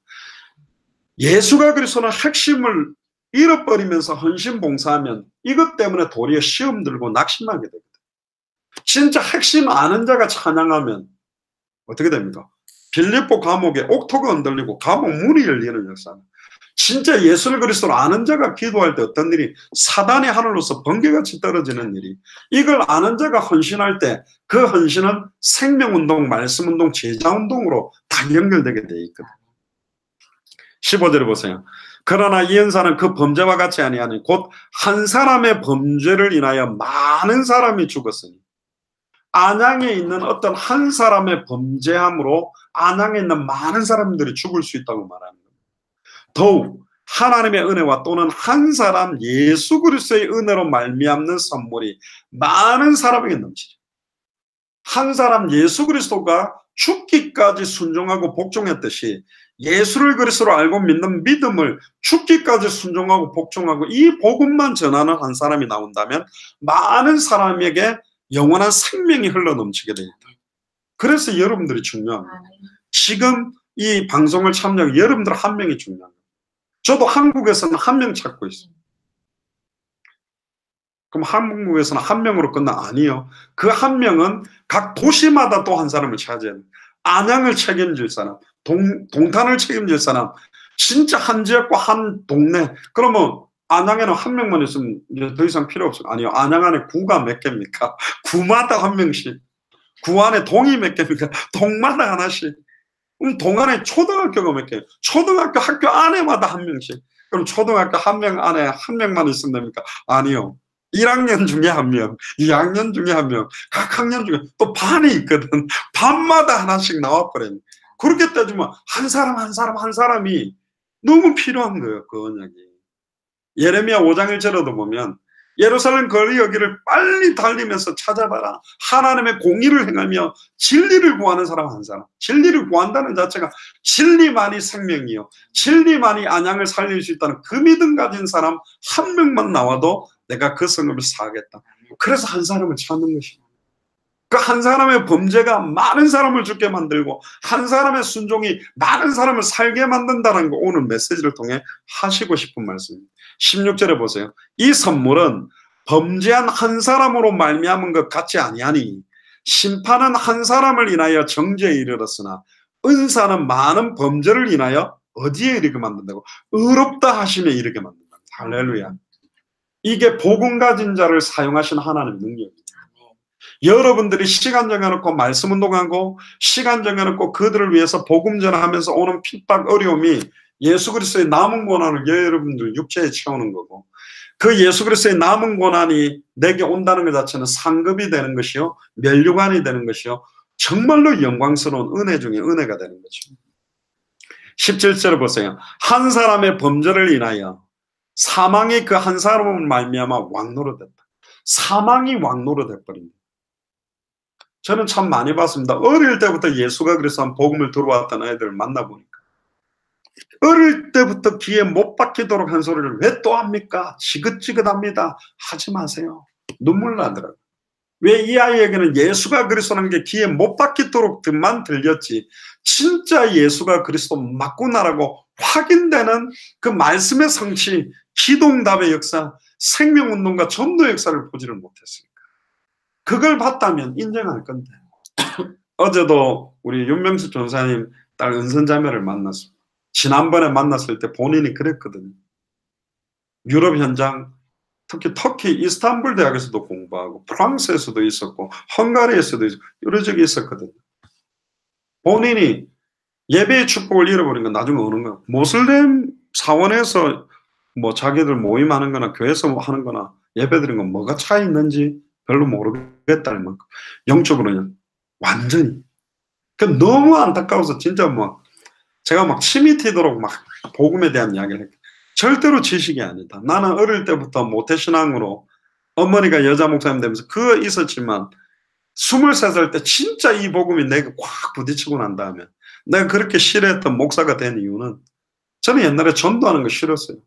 예수가 그리스도는 핵심을 잃어버리면서 헌신봉사하면 이것 때문에 도리어 시험 들고 낙심하게 됩니다. 진짜 핵심 아는 자가 찬양하면 어떻게 됩니까? 빌립보 감옥에 옥토가 흔들리고 감옥 문이 열리는 역사입니다. 진짜 예수를 그리스도로 아는 자가 기도할 때 어떤 일이, 사단이 하늘로서 번개같이 떨어지는 일이, 이걸 아는 자가 헌신할 때 그 헌신은 생명운동, 말씀운동, 제자운동으로 다 연결되게 되어 있거든요. 15절에 보세요. 그러나 이 은사는 그 범죄와 같이 아니하니 곧 한 사람의 범죄를 인하여 많은 사람이 죽었으니, 안양에 있는 어떤 한 사람의 범죄함으로 안양에 있는 많은 사람들이 죽을 수 있다고 말하는 겁니다. 더욱 하나님의 은혜와 또는 한 사람 예수 그리스도의 은혜로 말미암는 선물이 많은 사람에게 넘치죠. 한 사람 예수 그리스도가 죽기까지 순종하고 복종했듯이 예수를 그리스도로 알고 믿는 믿음을 죽기까지 순종하고 복종하고 이 복음만 전하는 한 사람이 나온다면 많은 사람에게 영원한 생명이 흘러넘치게 됩니다. 그래서 여러분들이 중요합니다. 지금 이 방송을 참여하고 여러분들 한 명이 중요합니다. 저도 한국에서는 한 명 찾고 있어요. 그럼 한국에서는 한 명으로 끝나? 아니요. 그 한 명은 각 도시마다 또 한 사람을 찾아야 돼요. 안양을 책임질 사람, 동탄을 책임질 사람, 진짜 한 지역과 한 동네. 그러면 안양에는 한 명만 있으면 이제 더 이상 필요 없어요. 아니요. 안양 안에 구가 몇 개입니까? 구마다 한 명씩. 구 안에 동이 몇 개입니까? 동마다 하나씩. 그럼 동 안에 초등학교가 몇 개예요? 초등학교 학교 안에마다 한 명씩. 그럼 초등학교 한 명 안에 한 명만 있으면 됩니까? 아니요. 1학년 중에 한 명, 2학년 중에 한 명, 각 학년 중에 또 반이 있거든. 반마다 하나씩 나와버려요. 그렇게 따지면 한 사람 한 사람 한 사람이 너무 필요한 거예요. 그 언약이. 예레미야 5장 1절에도 보면 예루살렘 거리 여기를 빨리 달리면서 찾아봐라. 하나님의 공의를 행하며 진리를 구하는 사람 한 사람. 진리를 구한다는 자체가 진리만이 생명이요, 진리만이 안양을 살릴 수 있다는 그 믿음 가진 사람 한 명만 나와도 내가 그 성읍을 사하겠다. 그래서 한 사람을 찾는 것입니다. 그 한 사람의 범죄가 많은 사람을 죽게 만들고 한 사람의 순종이 많은 사람을 살게 만든다는 거 오늘 메시지를 통해 하시고 싶은 말씀입니다. 16절에 보세요. 이 선물은 범죄한 한 사람으로 말미암은 것 같지 아니하니 심판은 한 사람을 인하여 정죄에 이르렀으나 은사는 많은 범죄를 인하여 어디에 이르게 만든다고? 의롭다 하심에 이르게 만든다. 할렐루야. 이게 복음 가진 자를 사용하신 하나님의 능력입니다. 여러분들이 시간 정해놓고 말씀 운동하고 시간 정해놓고 그들을 위해서 복음 전하면서 오는 핍박 어려움이 예수 그리스도의 남은 고난을 여러분들 육체에 채우는 거고, 그 예수 그리스도의 남은 고난이 내게 온다는 것 자체는 상급이 되는 것이요, 면류관이 되는 것이요, 정말로 영광스러운 은혜 중에 은혜가 되는 거죠. 17절을 보세요. 한 사람의 범죄를 인하여 사망이 그 한 사람을 말미암아 왕노로 됐다. 사망이 왕노로 돼버립니다. 저는 참 많이 봤습니다. 어릴 때부터 예수가 그리스도 복음을 들어왔던 아이들을 만나보니까 어릴 때부터 귀에 못 박히도록 한 소리를 왜 또 합니까? 지긋지긋합니다. 하지 마세요. 눈물 나더라고요. 왜 이 아이에게는 예수가 그리스도라는 게 귀에 못 박히도록만 들렸지 진짜 예수가 그리스도 맞구나라고 확인되는 그 말씀의 성취, 기도응답의 역사, 생명운동과 전도 역사를 보지를 못했으니까. 그걸 봤다면 인정할 건데. 어제도 우리 윤명수 전사님 딸 은선자매를 만났습니다. 지난번에 만났을 때 본인이 그랬거든요. 유럽 현장, 특히 터키 이스탄불 대학에서도 공부하고 프랑스에서도 있었고 헝가리에서도 있었고 여러 적이 있었거든요. 본인이 예배의 축복을 잃어버린 건 나중에 오는 거야. 모슬렘 사원에서 뭐 자기들 모임하는 거나 교회에서 뭐 하는 거나 예배드린 건 뭐가 차이 있는지 별로 모르겠다는 만큼 영적으로는 완전히. 그 너무 안타까워서 진짜 뭐 제가 막 침이 튀도록 막 복음에 대한 이야기를 했고, 절대로 지식이 아니다. 나는 어릴 때부터 모태신앙으로 어머니가 여자 목사님 되면서 그거 있었지만 23살 때 진짜 이 복음이 내가 확 부딪히고 난 다음에 내가 그렇게 싫어했던 목사가 된 이유는, 저는 옛날에 전도하는 거 싫었어요.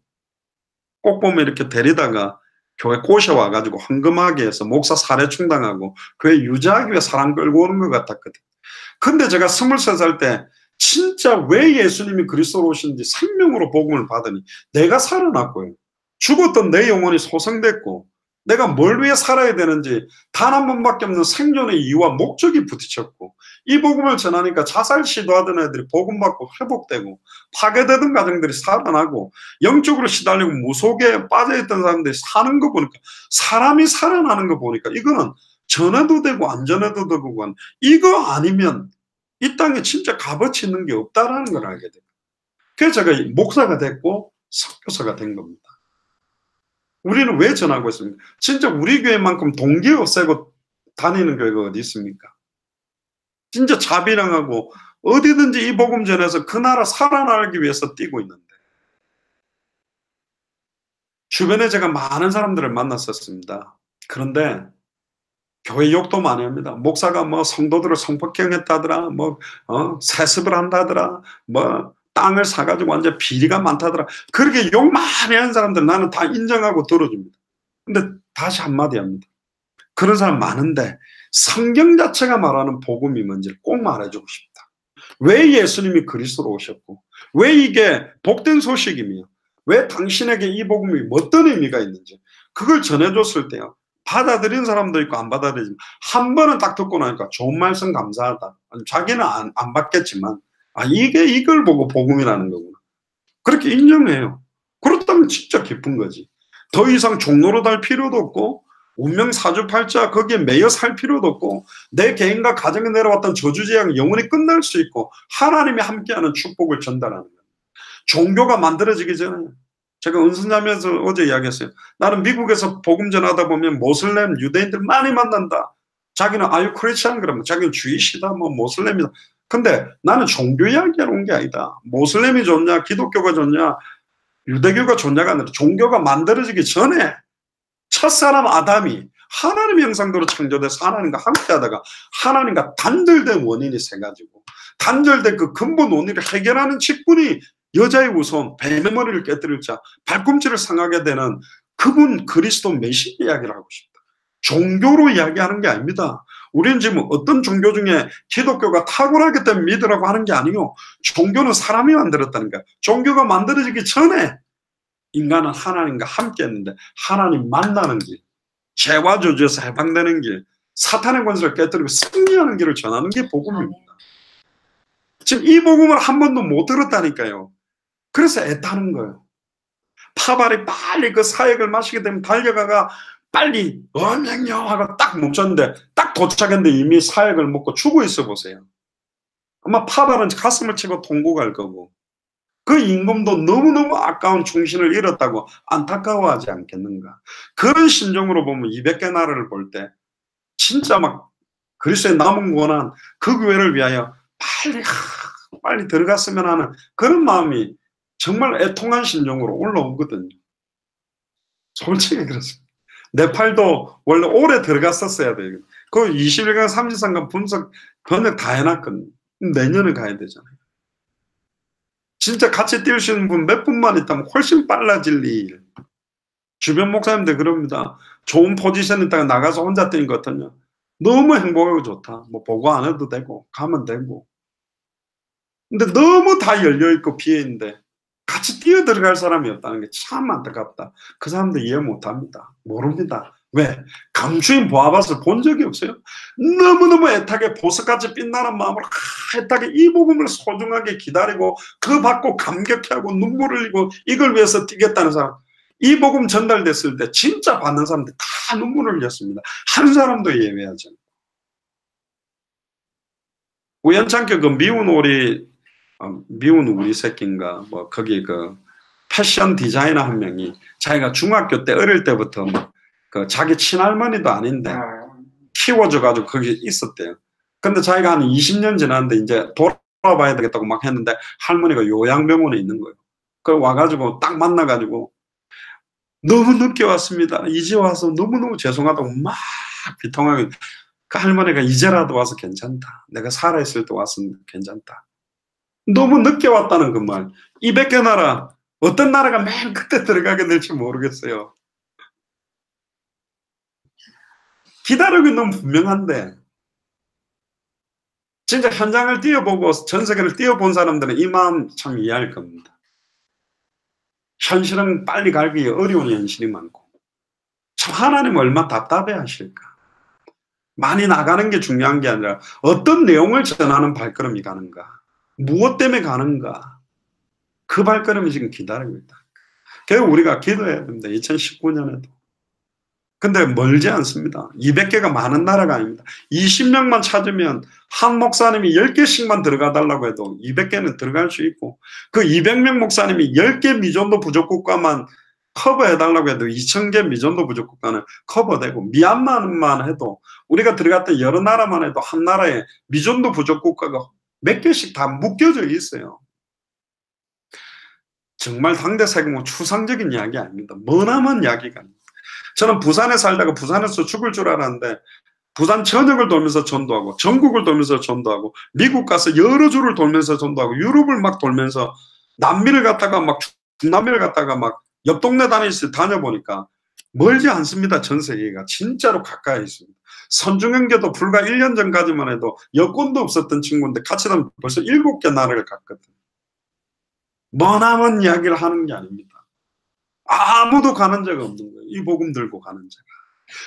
꼭 보면 이렇게 데리다가 교회 꼬셔와가지고 황금하게 해서 목사 살해 충당하고 교회 유지하기 위해 사람 끌고 오는 것 같았거든. 근데 제가 23살 때 진짜 왜 예수님이 그리스도로 오신지 생명으로 복음을 받으니 내가 살아났고요. 죽었던 내 영혼이 소생됐고 내가 뭘 위해 살아야 되는지 단 한 번밖에 없는 생존의 이유와 목적이 부딪혔고, 이 복음을 전하니까 자살 시도하던 애들이 복음 받고 회복되고 파괴되던 가정들이 살아나고 영적으로 시달리고 무속에 빠져있던 사람들이 사는 거 보니까, 사람이 살아나는 거 보니까 이거는 전해도 되고 안 전해도 되고 이거 아니면 이 땅에 진짜 값어치 있는 게 없다라는 걸 알게 돼요. 그래서 제가 목사가 됐고 선교사가 된 겁니다. 우리는 왜 전하고 있습니까? 진짜 우리 교회만큼 동기 없애고 다니는 교회가 어디 있습니까? 진짜 자비랑하고 어디든지 이 복음 전해서 그 나라 살아나기 위해서 뛰고 있는데, 주변에 제가 많은 사람들을 만났었습니다. 그런데 교회 욕도 많이 합니다. 목사가 뭐 성도들을 성폭행했다더라, 뭐 세습을 한다더라, 뭐 땅을 사가지고 완전 비리가 많다더라. 그렇게 욕 많이 하는 사람들 나는 다 인정하고 들어줍니다. 근데 다시 한마디 합니다. 그런 사람 많은데 성경 자체가 말하는 복음이 뭔지를 꼭 말해주고 싶다. 왜 예수님이 그리스도로 오셨고, 왜 이게 복된 소식이며, 왜 당신에게 이 복음이 어떤 의미가 있는지 그걸 전해줬을 때요, 받아들인 사람도 있고 안 받아들이지만 한 번은 딱 듣고 나니까 좋은 말씀 감사하다. 자기는 안 받겠지만 이게 이걸 보고 복음이라는 거구나, 그렇게 인정해요. 그렇다면 진짜 기쁜 거지. 더 이상 종로로 달 필요도 없고 운명 사주팔자 거기에 매여 살 필요도 없고 내 개인과 가정에 내려왔던 저주재앙 영원히 끝날 수 있고 하나님이 함께하는 축복을 전달하는 거예요. 종교가 만들어지기 전에, 제가 은선자면서 어제 이야기했어요. 나는 미국에서 복음 전하다 보면 모슬렘 유대인들 많이 만난다. 자기는 아유 크리스찬, 그러면 자기는 주이시다, 뭐 모슬렘이다. 근데 나는 종교 이야기하러 온 게 아니다. 모슬렘이 좋냐 기독교가 좋냐 유대교가 좋냐가 아니라 종교가 만들어지기 전에 첫사람 아담이 하나님의 형상대로 창조돼서 하나님과 함께하다가 하나님과 단절된 원인이 세 가지고, 단절된 그 근본 원인을 해결하는 직분이 여자의 우선 뱀의 머리를 깨뜨릴 자 발꿈치를 상하게 되는 그분 그리스도 메시아 이야기를 하고 싶다. 종교로 이야기하는 게 아닙니다. 우리는 지금 어떤 종교 중에 기독교가 탁월하기 때문에 믿으라고 하는 게 아니요, 종교는 사람이 만들었다는 거야. 종교가 만들어지기 전에 인간은 하나님과 함께 했는데 하나님 만나는 길, 죄와 저주에서 해방되는 길, 사탄의 권세를 깨뜨리고 승리하는 길을 전하는 게 복음입니다. 지금 이 복음을 한 번도 못 들었다니까요. 그래서 애타는 거예요. 파발이 빨리 그 사역을 마시게 되면 달려가가 빨리 어명요 하고 딱 멈췄는데 딱 도착했는데 이미 사역을 먹고 죽어 있어 보세요. 아마 파발은 가슴을 치고 통곡할 거고 그 임금도 너무너무 아까운 충신을 잃었다고 안타까워하지 않겠는가. 그런 심정으로 보면 200개 나라를 볼 때 진짜 막 그리스도의 남은 고난 그 교회를 위하여 빨리 들어갔으면 하는 그런 마음이 정말 애통한 심정으로 올라오거든요. 솔직히 그렇습니다. 네팔도 원래 올해 들어갔었어야 돼요. 그 21강 33강 번역 다 해놨거든요. 내년에 가야 되잖아요. 진짜 같이 뛸 수 있는 분 몇 분만 있다면 훨씬 빨라질 일. 주변 목사님들 그럽니다. 좋은 포지션에 있다가 나가서 혼자 뛰는 것 같으면 너무 행복하고 좋다. 뭐 보고 안 해도 되고 가면 되고. 근데 너무 다 열려있고 비어있는데 같이 뛰어 들어갈 사람이 없다는 게 참 안타깝다. 그 사람들 이해 못합니다. 모릅니다. 왜? 감추인 보아밭을 본 적이 없어요. 너무너무 애타게 보석같이 빛나는 마음으로 애타게 이 복음을 소중하게 기다리고 그 받고 감격해하고 눈물을 흘리고 이걸 위해서 뛰겠다는 사람, 이 복음 전달됐을 때 진짜 받는 사람들 다 눈물을 흘렸습니다. 한 사람도 예외하지 않고. 우연찮게 그 미운 우리 새끼인가 뭐 거기 그 패션 디자이너 한 명이 자기가 중학교 때 어릴 때부터 막 그 자기 친할머니도 아닌데 키워줘가지고 거기 있었대요. 근데 자기가 한 20년 지났는데 이제 돌아봐야 되겠다고 막 했는데 할머니가 요양병원에 있는 거예요. 그 와가지고 딱 만나가지고 너무 늦게 왔습니다. 이제 와서 너무너무 죄송하다고 막 비통하게. 그 할머니가 이제라도 와서 괜찮다. 내가 살아있을 때 왔으면 괜찮다. 너무 늦게 왔다는 그 말. 200개 나라, 어떤 나라가 맨 그때 들어가게 될지 모르겠어요. 기다리고 있는 건 분명한데 진짜 현장을 뛰어보고 전 세계를 뛰어본 사람들은 이 마음 참 이해할 겁니다. 현실은 빨리 가기 어려운 현실이 많고 참 하나님 얼마나 답답해 하실까. 많이 나가는 게 중요한 게 아니라 어떤 내용을 전하는 발걸음이 가는가, 무엇 때문에 가는가, 그 발걸음이 지금 기다리고 있다. 그래서 우리가 기도해야 됩니다. 2019년에도. 근데 멀지 않습니다. 200개가 많은 나라가 아닙니다. 20명만 찾으면 한 목사님이 10개씩만 들어가 달라고 해도 200개는 들어갈 수 있고, 그 200명 목사님이 10개 미전도 부족 국가만 커버해달라고 해도 2000개 미전도 부족 국가는 커버되고, 미얀마만 해도 우리가 들어갔던 여러 나라만 해도 한 나라에 미전도 부족 국가가 몇 개씩 다 묶여져 있어요. 정말 당대 세계는 추상적인 이야기 아닙니다. 머나먼 이야기가 아닙니다. 저는 부산에 살다가 부산에서 죽을 줄 알았는데 부산 전역을 돌면서 전도하고 전국을 돌면서 전도하고 미국 가서 여러 주를 돌면서 전도하고 유럽을 막 돌면서 남미를 갔다가 막 중남미를 갔다가 막 옆 동네 다녀보니까 멀지 않습니다. 전 세계가 진짜로 가까이 있습니다. 선중현계도 불과 1년 전까지만 해도 여권도 없었던 친구인데 같이 다니면 벌써 7개 나라를 갔거든. 머나먼 이야기를 하는 게 아닙니다. 아무도 가는 적 없는 거예요. 이 복음 들고 가는 자가.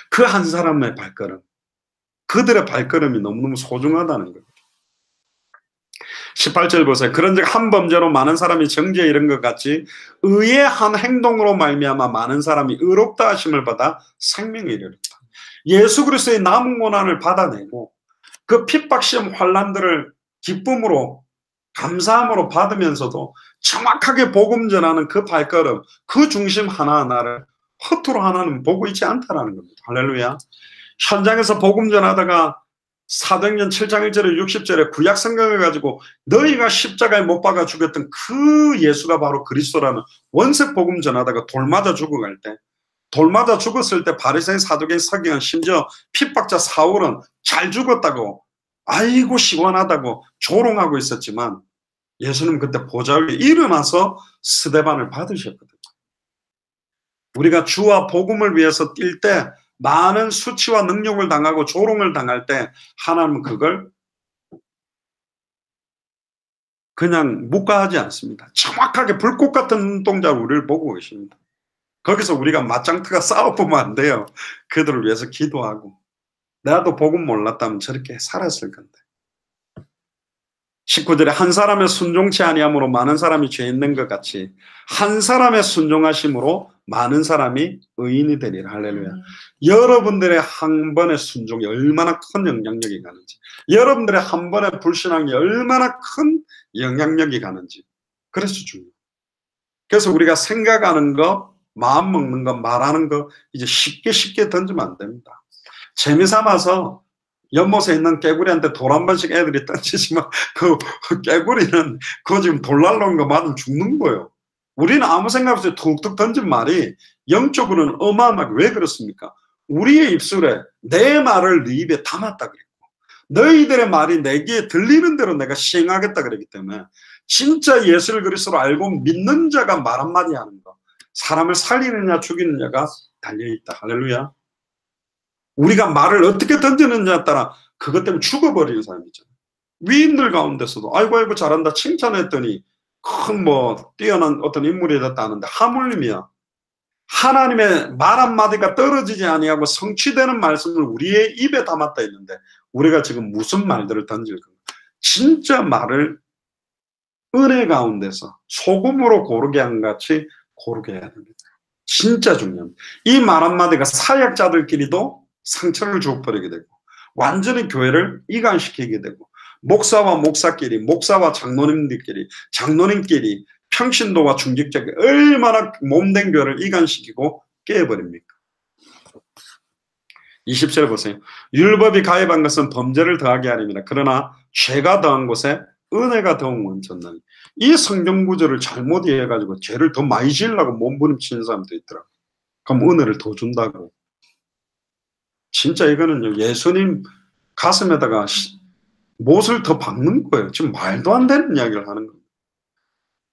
그 한 사람의 발걸음, 그들의 발걸음이 너무너무 소중하다는 거예요. 18절 보세요. 그런즉 한 범죄로 많은 사람이 정죄에 이른 것 같이 의의 한 행동으로 말미암아 많은 사람이 의롭다 하심을 받아 생명에 이르렀다. 예수 그리스도의 남은 고난을 받아내고 그 핍박 시험 환난들을 기쁨으로 감사함으로 받으면서도 정확하게 복음 전하는 그 발걸음, 그 중심 하나하나를 허투루 하나는 보고 있지 않다라는 겁니다. 할렐루야. 현장에서 복음 전하다가 사도행전 7장 1절에 60절에 구약 성경을 가지고 너희가 십자가에 못 박아 죽였던 그 예수가 바로 그리스도라는 원색 복음 전하다가 돌 맞아 죽어갈 때, 돌 맞아 죽었을 때 바리새인 사두개인 서기관 심지어 핍박자 사울은 잘 죽었다고 아이고 시원하다고 조롱하고 있었지만 예수님 그때 보좌 위에 일어나서 스데반을 받으셨거든요. 우리가 주와 복음을 위해서 뛸 때 많은 수치와 능욕을 당하고 조롱을 당할 때 하나님은 그걸 그냥 묵과하지 않습니다. 정확하게 불꽃 같은 눈동자로 우리를 보고 계십니다. 거기서 우리가 맞짱뜨가 싸워보면 안 돼요. 그들을 위해서 기도하고. 나도 복음 몰랐다면 저렇게 살았을 건데. 19절에 한 사람의 순종치 아니함으로 많은 사람이 죄 있는 것 같이 한 사람의 순종하심으로 많은 사람이 의인이 되리라. 할렐루야. 여러분들의 한 번의 순종이 얼마나 큰 영향력이 가는지, 여러분들의 한 번의 불신앙이 얼마나 큰 영향력이 가는지, 그래서 중요해요. 그래서 우리가 생각하는 거, 마음 먹는 거, 말하는 거 이제 쉽게 던지면 안 됩니다. 재미삼아서 연못에 있는 개구리한테 돌 한 번씩 애들이 던지지만 그 개구리는 그거 지금 돌 날라온 거 맞으면 죽는 거예요. 우리는 아무 생각 없이 툭툭 던진 말이 영적으로는 어마어마하게. 왜 그렇습니까? 우리의 입술에 내 말을 네 입에 담았다 그랬고 너희들의 말이 내 귀에 들리는 대로 내가 시행하겠다 그랬기 때문에 진짜 예수를 그리스도로 알고 믿는 자가 말 한마디 하는 거, 사람을 살리느냐 죽이느냐가 달려있다. 할렐루야. 우리가 말을 어떻게 던지느냐에 따라 그것 때문에 죽어버리는 사람이 있잖아요. 위인들 가운데서도 아이고 잘한다 칭찬했더니 큰 뛰어난 어떤 인물이 됐다 하는데 하물림이야. 하나님의 말 한마디가 떨어지지 아니하고 성취되는 말씀을 우리의 입에 담았다 했는데 우리가 지금 무슨 말들을 던질 건가? 진짜 말을 은혜 가운데서 소금으로 고르게 한 같이 고르게 해야 됩니다. 진짜 중요합니다. 이 말 한마디가 사역자들끼리도 상처를 주어버리게 되고 완전히 교회를 이간시키게 되고 목사와 목사끼리, 목사와 장로님들끼리, 장로님끼리 평신도와 중직자끼리 얼마나 몸된 교회를 이간시키고 깨버립니까? 20절 보세요. 율법이 가입한 것은 범죄를 더하게 하림이라. 그러나 죄가 더한 곳에 은혜가 더욱 원천나니. 이 성경 구절을 잘못 이해해가지고 죄를 더 많이 지으려고 몸부림치는 사람도 있더라고요. 그럼 은혜를 더 준다고. 진짜 이거는요, 예수님 가슴에다가 못을 더 박는 거예요. 지금 말도 안 되는 이야기를 하는 겁니다.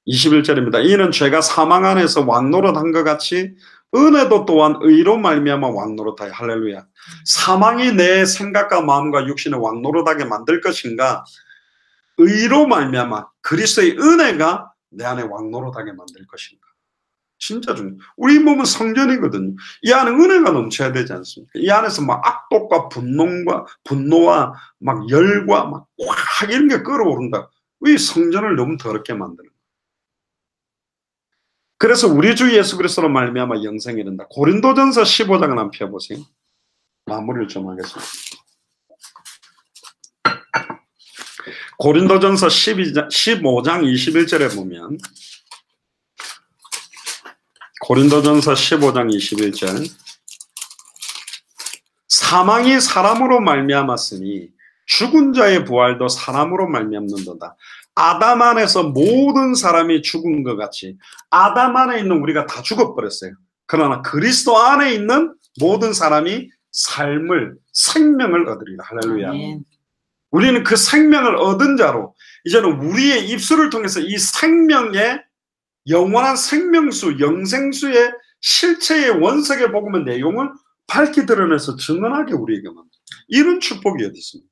21절입니다. 이는 죄가 사망 안에서 왕노릇한 것 같이 은혜도 또한 의로 말미암아 왕노릇하여. 할렐루야. 사망이 내 생각과 마음과 육신을 왕노릇하게 만들 것인가, 의로 말미암아 그리스도의 은혜가 내 안에 왕노릇하게 만들 것인가. 진짜 중요해요. 우리 몸은 성전이거든요. 이 안에 은혜가 넘쳐야 되지 않습니까? 이 안에서 막 악독과 분노와 막 열과 막 확 이런 게 끌어오른다. 이 성전을 너무 더럽게 만드는 거예요. 그래서 우리 주 예수 그리스도로 말미암아 영생이 이른다. 고린도전서 15장을 한번 펴보세요. 마무리를 좀 하겠습니다. 고린도전서 15장 21절에 보면, 고린도전서 15장 21절, 사망이 사람으로 말미암았으니 죽은 자의 부활도 사람으로 말미암는도다. 아담 안에서 모든 사람이 죽은 것 같이 아담 안에 있는 우리가 다 죽어버렸어요. 그러나 그리스도 안에 있는 모든 사람이 생명을 얻으리라. 할렐루야. 아멘. 우리는 그 생명을 얻은 자로 이제는 우리의 입술을 통해서 이 생명의 영원한 생명수, 영생수의 실체의 원석의 복음의 내용을 밝히 드러내서 증언하게 우리에게 만듭니다. 이런 축복이 어디 있습니까?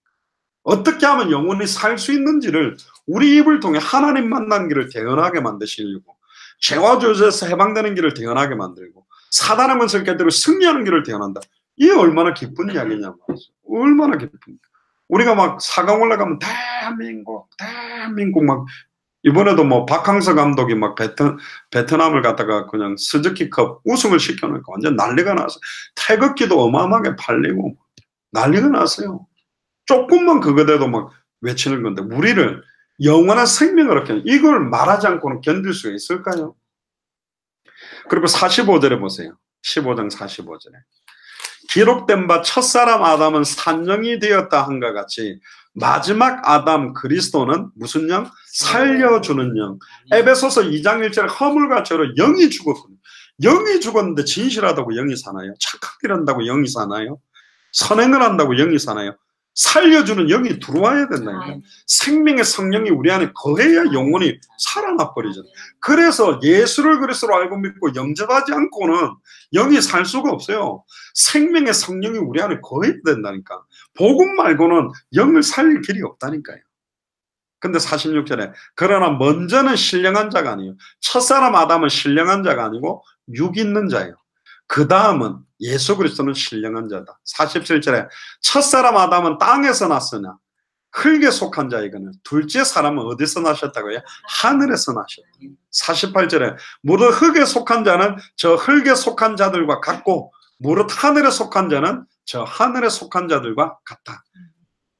어떻게 하면 영원히 살 수 있는지를 우리 입을 통해 하나님 만난 길을 대언하게 만드시려고, 죄와 죄에서 해방되는 길을 대언하게 만들고, 사단의 문설계대로 승리하는 길을 대언한다. 이게 얼마나 기쁜 이야기냐 말이죠. 얼마나 기쁩니까? 우리가 막 사강 올라가면 대한민국 막, 이번에도 뭐 박항서 감독이 막 베트남을 갔다가 그냥 스즈키컵 우승을 시켜놓으니까 완전 난리가 나서 태극기도 어마어마하게 팔리고 난리가 났어요. 조금만 그거 돼도 막 외치는 건데, 우리를 영원한 생명을 얻게, 이걸 말하지 않고는 견딜 수 있을까요? 그리고 45절에 보세요. 15장 45절에 기록된 바 첫사람 아담은 산영이 되었다 한것 같이 마지막 아담 그리스도는 무슨 영? 살려주는 영. 에베소서 2장 1절에 허물과 죄로 영이 죽었거든요. 영이 죽었는데 진실하다고 영이 사나요? 착한 일 한다고 영이 사나요? 선행을 한다고 영이 사나요? 살려주는 영이 들어와야 된다니까. 생명의 성령이 우리 안에 거해야 영혼이 살아나 버리잖아요. 그래서 예수를 그리스도로 알고 믿고 영접하지 않고는 영이 살 수가 없어요. 생명의 성령이 우리 안에 거해야 된다니까. 복음 말고는 영을 살릴 길이 없다니까요. 근데 46절에 그러나 먼저는 신령한 자가 아니에요. 첫사람 아담은 신령한 자가 아니고 육 있는 자예요. 그 다음은 예수 그리스도는 신령한 자다. 47절에 첫사람 아담은 땅에서 났으나 흙에 속한 자이거늘 둘째 사람은 어디서 나셨다고요? 하늘에서 나셨다. 48절에 무릇 흙에 속한 자는 저 흙에 속한 자들과 같고 무릇 하늘에 속한 자는 저 하늘에 속한 자들과 같다.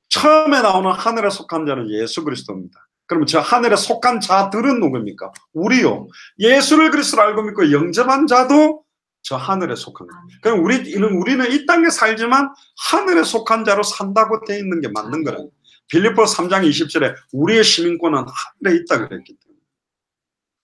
처음에 나오는 하늘에 속한 자는 예수 그리스도입니다. 그러면 저 하늘에 속한 자들은 누구입니까? 우리요. 예수를 그리스도로 알고 믿고 영접한 자도 저 하늘에 속한 자. 그럼 우리는 이 땅에 살지만 하늘에 속한 자로 산다고 되어 있는 게 맞는 거라. 빌립보 3장 20절에 우리의 시민권은 하늘에 있다 그랬기 때문에.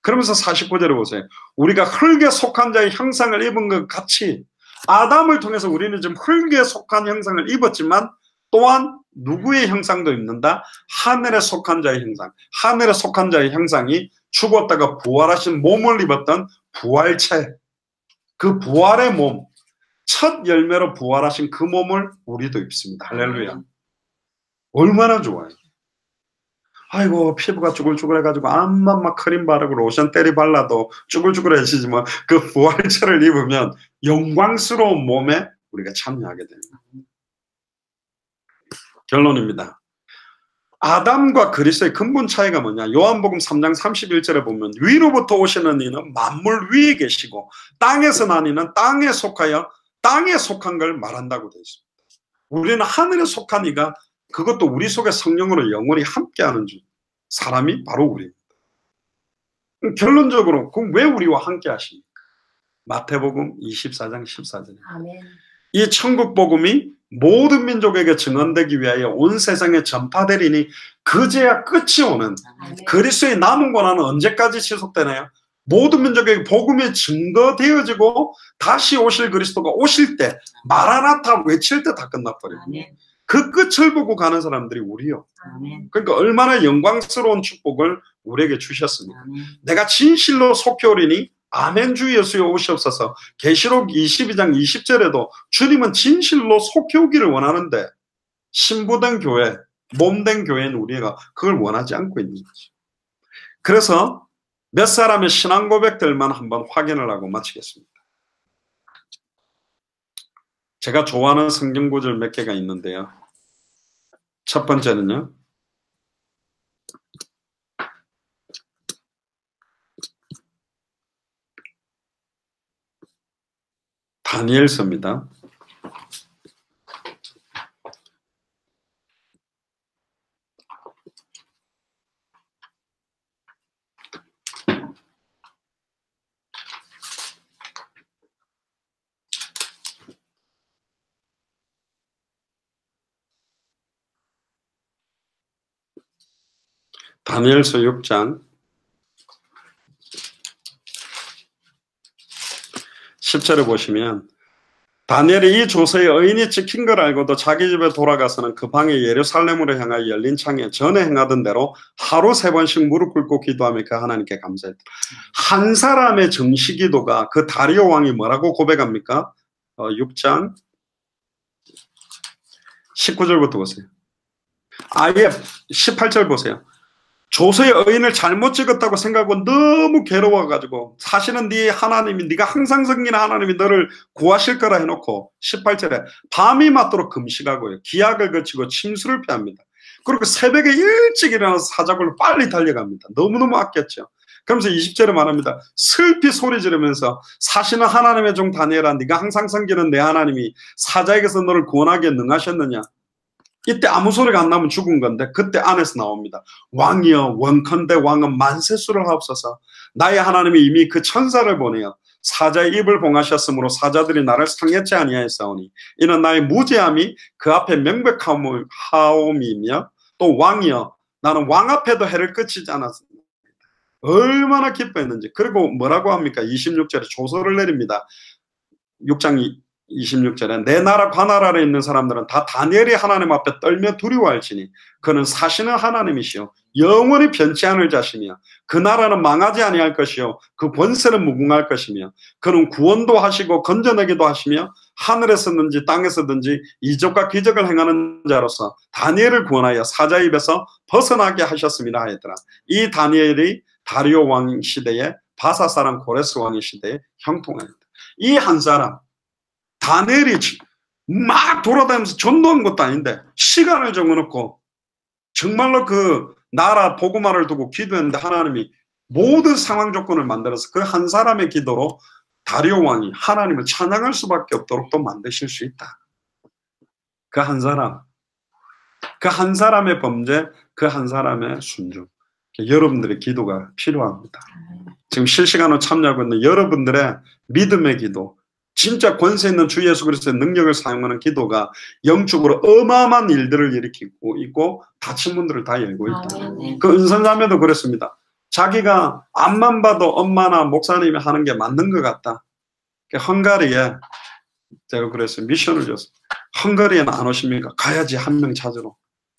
그러면서 49절에 보세요. 우리가 흙에 속한 자의 형상을 입은 것 같이 아담을 통해서 우리는 지금 흙에 속한 형상을 입었지만 또한 누구의 형상도 입는다? 하늘에 속한 자의 형상. 하늘에 속한 자의 형상이 죽었다가 부활하신 몸을 입었던 부활체. 그 부활의 몸, 첫 열매로 부활하신 그 몸을 우리도 입습니다. 할렐루야. 얼마나 좋아요. 아이고 피부가 쭈글쭈글해가지고 암만 막 크림 바르고 로션 때리 발라도 쭈글쭈글해지지만 그 부활체를 입으면 영광스러운 몸에 우리가 참여하게 됩니다. 결론입니다. 아담과 그리스도의 근본 차이가 뭐냐? 요한복음 3장 31절에 보면 위로부터 오시는 이는 만물 위에 계시고 땅에서 난 이는 땅에 속하여 땅에 속한 걸 말한다고 되어 있습니다. 우리는 하늘에 속한 이가 그것도 우리 속에 성령으로 영원히 함께하는 사람이 바로 우리입니다. 결론적으로 그럼 왜 우리와 함께 하십니까? 마태복음 24장 14절에 이 천국 복음이 모든 민족에게 증언되기 위하여 온 세상에 전파되리니 그제야 끝이 오는 그리스도의 남은 권한은 언제까지 지속되나요? 모든 민족에게 복음이 증거되어지고 다시 오실 그리스도가 오실 때 마라나타 외칠 때 다 끝나버려요. 그 끝을 보고 가는 사람들이 우리요. 그러니까 얼마나 영광스러운 축복을 우리에게 주셨습니까? 내가 진실로 속해오리니 아멘 주 예수여 오시옵소서. 계시록 22장 20절에도 주님은 진실로 속해오기를 원하는데 신부된 교회, 몸된 교회는 우리가 그걸 원하지 않고 있는 거죠. 그래서 몇 사람의 신앙 고백들만 한번 확인을 하고 마치겠습니다. 제가 좋아하는 성경 구절 몇 개가 있는데요. 첫 번째는요. 다니엘서입니다. 다니엘서 6장 10절에 보시면 다니엘이 이 조서의 의인이 찍힌 걸 알고도 자기 집에 돌아가서는 그 방에 예루살렘으로 향하여 열린 창에 전에 행하던 대로 하루 3번씩 무릎 꿇고 기도하며 그 하나님께 감사했다. 한 사람의 정시 기도가 그 다리오 왕이 뭐라고 고백합니까? 6장 19절부터 보세요. 아예 18절 보세요. 조서의 의인을 잘못 찍었다고 생각하고 너무 괴로워가지고 사실은 네 하나님이 네가 항상 섬기는 하나님이 너를 구하실 거라 해놓고 18절에 밤이 맞도록 금식하고요. 기약을 거치고 침수를 피합니다. 그리고 새벽에 일찍 일어나서 사자굴로 빨리 달려갑니다. 너무너무 아꼈죠. 그러면서 20절에 말합니다. 슬피 소리 지르면서 사실은 하나님의 종 다니엘아 네가 항상 섬기는 내 하나님이 사자에게서 너를 구원하기에 능하셨느냐. 이때 아무 소리가 안 나면 죽은 건데 그때 안에서 나옵니다. 왕이여 원컨대 왕은 만세수를 하옵소서. 나의 하나님이 이미 그 천사를 보내어 사자의 입을 봉하셨으므로 사자들이 나를 상해치 아니하였사오니 이는 나의 무죄함이 그 앞에 명백하옴이며 또 왕이여 나는 왕 앞에도 해를 끼치지 않았습니다. 얼마나 기뻐했는지. 그리고 뭐라고 합니까? 26절에 조서를 내립니다. 6장 26절에 내 나라 관할 아래 있는 사람들은 다 다니엘이 하나님 앞에 떨며 두려워할지니 그는 사시는 하나님이시요 영원히 변치 않을 자시며 그 나라는 망하지 아니할 것이요 그 권세는 무궁할 것이며 그는 구원도 하시고 건져내기도 하시며 하늘에서든지 땅에서든지 이적과 기적을 행하는 자로서 다니엘을 구원하여 사자 입에서 벗어나게 하셨습니다 하였더라. 이 다니엘이 다리오 왕 시대에 바사 사람 고레스 왕의 시대에 형통하였다. 이 한 사람 다니엘이 막 돌아다니면서 전도한 것도 아닌데 시간을 정해놓고 정말로 그 나라 복음화를 두고 기도했는데 하나님이 모든 상황 조건을 만들어서 그 한 사람의 기도로 다리오 왕이 하나님을 찬양할 수밖에 없도록 또 만드실 수 있다. 그 한 사람, 그 한 사람의 범죄, 그 한 사람의 순종. 여러분들의 기도가 필요합니다. 지금 실시간으로 참여하고 있는 여러분들의 믿음의 기도, 진짜 권세 있는 주 예수 그리스도의 능력을 사용하는 기도가 영적으로 어마어마한 일들을 일으키고 있고 다친 분들을 다 열고 있다. 그 은선자매도 그랬습니다. 자기가 앞만 봐도 엄마나 목사님이 하는 게 맞는 것 같다. 헝가리에 제가 그랬어요. 미션을 줬어요. 헝가리에는 안 오십니까? 가야지 한 명 찾으러.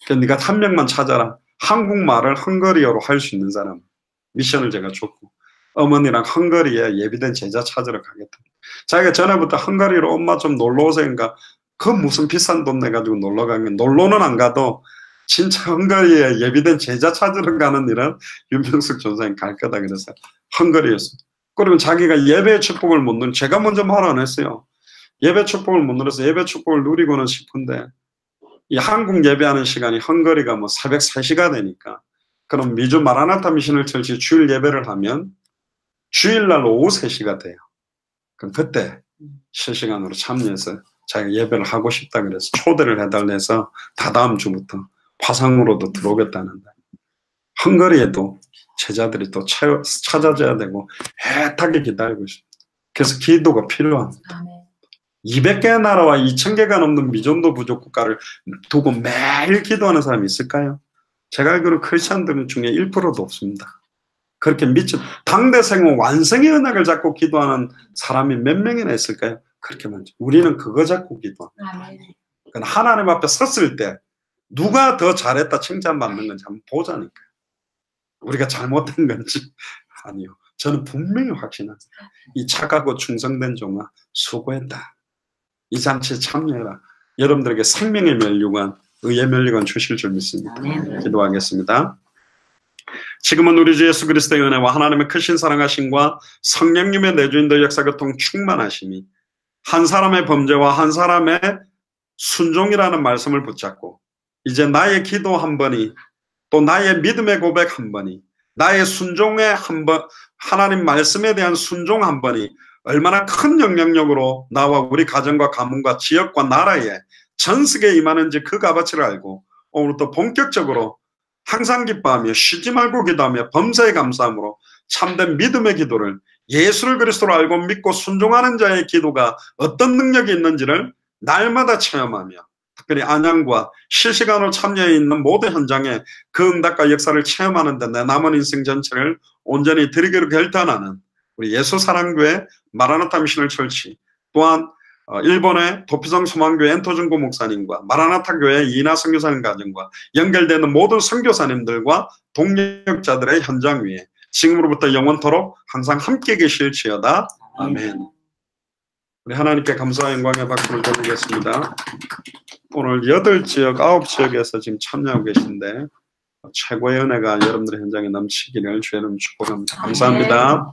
네가 한 명만 찾아라. 한국말을 헝가리어로 할 수 있는 사람. 미션을 제가 줬고 어머니랑 헝가리에 예비된 제자 찾으러 가겠다. 자기가 전에부터 헝가리로 엄마 좀 놀러 오세요인가 그 무슨 비싼 돈 내가지고 놀러 가면 놀러는 안 가도 진짜 헝가리에 예비된 제자 찾으러 가는 일은 윤병숙 전사님 갈 거다 그래서 헝가리였어. 그러면 자기가 예배의 축복을 못 누려 제가 먼저 말 안 했어요. 예배 축복을 못 누려서 예배 축복을 누리고는 싶은데 이 한국 예배하는 시간이 헝가리가 뭐 새벽 3시가 되니까 그럼 미주 마라나타 미션을 철치 주일 예배를 하면 주일날 오후 3시가 돼요. 그럼 그때 실시간으로 참여해서 자기가 예배를 하고 싶다 그래서 초대를 해달래서 다다음 주부터 화상으로도 들어오겠다는데 헝가리에도 제자들이 또 찾아줘야 되고 애타게 기다리고 있습니다. 그래서 기도가 필요합니다. 200개의 나라와 2000개가 넘는 미전도 부족 국가를 두고 매일 기도하는 사람이 있을까요? 제가 알기로 크리스찬들 중에 1%도 없습니다. 그렇게 당대 생후 완성의 언약을 잡고 기도하는 사람이 몇 명이나 있을까요? 그렇게 많죠. 우리는 그거 잡고 기도합니다. 하나님 앞에 섰을 때 누가 더 잘했다 칭찬받는 건지 한번 보자니까요. 우리가 잘못된 건지 아니요. 저는 분명히 확신합니다. 이 착하고 충성된 종아 수고했다. 이 잔치에 참여해라. 여러분들에게 생명의 면류관, 의의 면류관 주실 줄 믿습니다. 기도하겠습니다. 지금은 우리 주 예수 그리스도의 은혜와 하나님의 크신 사랑하심과 성령님의 내주인도 역사교통 충만하심이 한 사람의 범죄와 한 사람의 순종이라는 말씀을 붙잡고 이제 나의 기도 한 번이 또 나의 믿음의 고백 한 번이 나의 순종의 한 번, 하나님 말씀에 대한 순종 한 번이 얼마나 큰 영향력으로 나와 우리 가정과 가문과 지역과 나라에 전승에 임하는지 그 값어치를 알고 오늘부터 본격적으로 항상 기뻐하며 쉬지 말고 기도하며 범사에 감사함으로 참된 믿음의 기도를 예수를 그리스도로 알고 믿고 순종하는 자의 기도가 어떤 능력이 있는지를 날마다 체험하며 특별히 안양과 실시간으로 참여해 있는 모든 현장에 그 응답과 역사를 체험하는 데 내 남은 인생 전체를 온전히 드리기로 결단하는 우리 예수사랑교회 마라나타 미셔널 철치 또한 일본의 도피성 소망교회 엔토준고 목사님과 마라나타 교회 이나 선교사님 가정과 연결되는 모든 선교사님들과 동력자들의 현장 위에 지금으로부터 영원토록 항상 함께 계실지어다. 아멘. 우리 하나님께 감사와 영광의 박수를 드리겠습니다. 오늘 8지역, 9지역에서 지금 참여하고 계신데 최고의 은혜가 여러분들의 현장에 넘치기를 주의 이름으로 축복합니다. 감사합니다.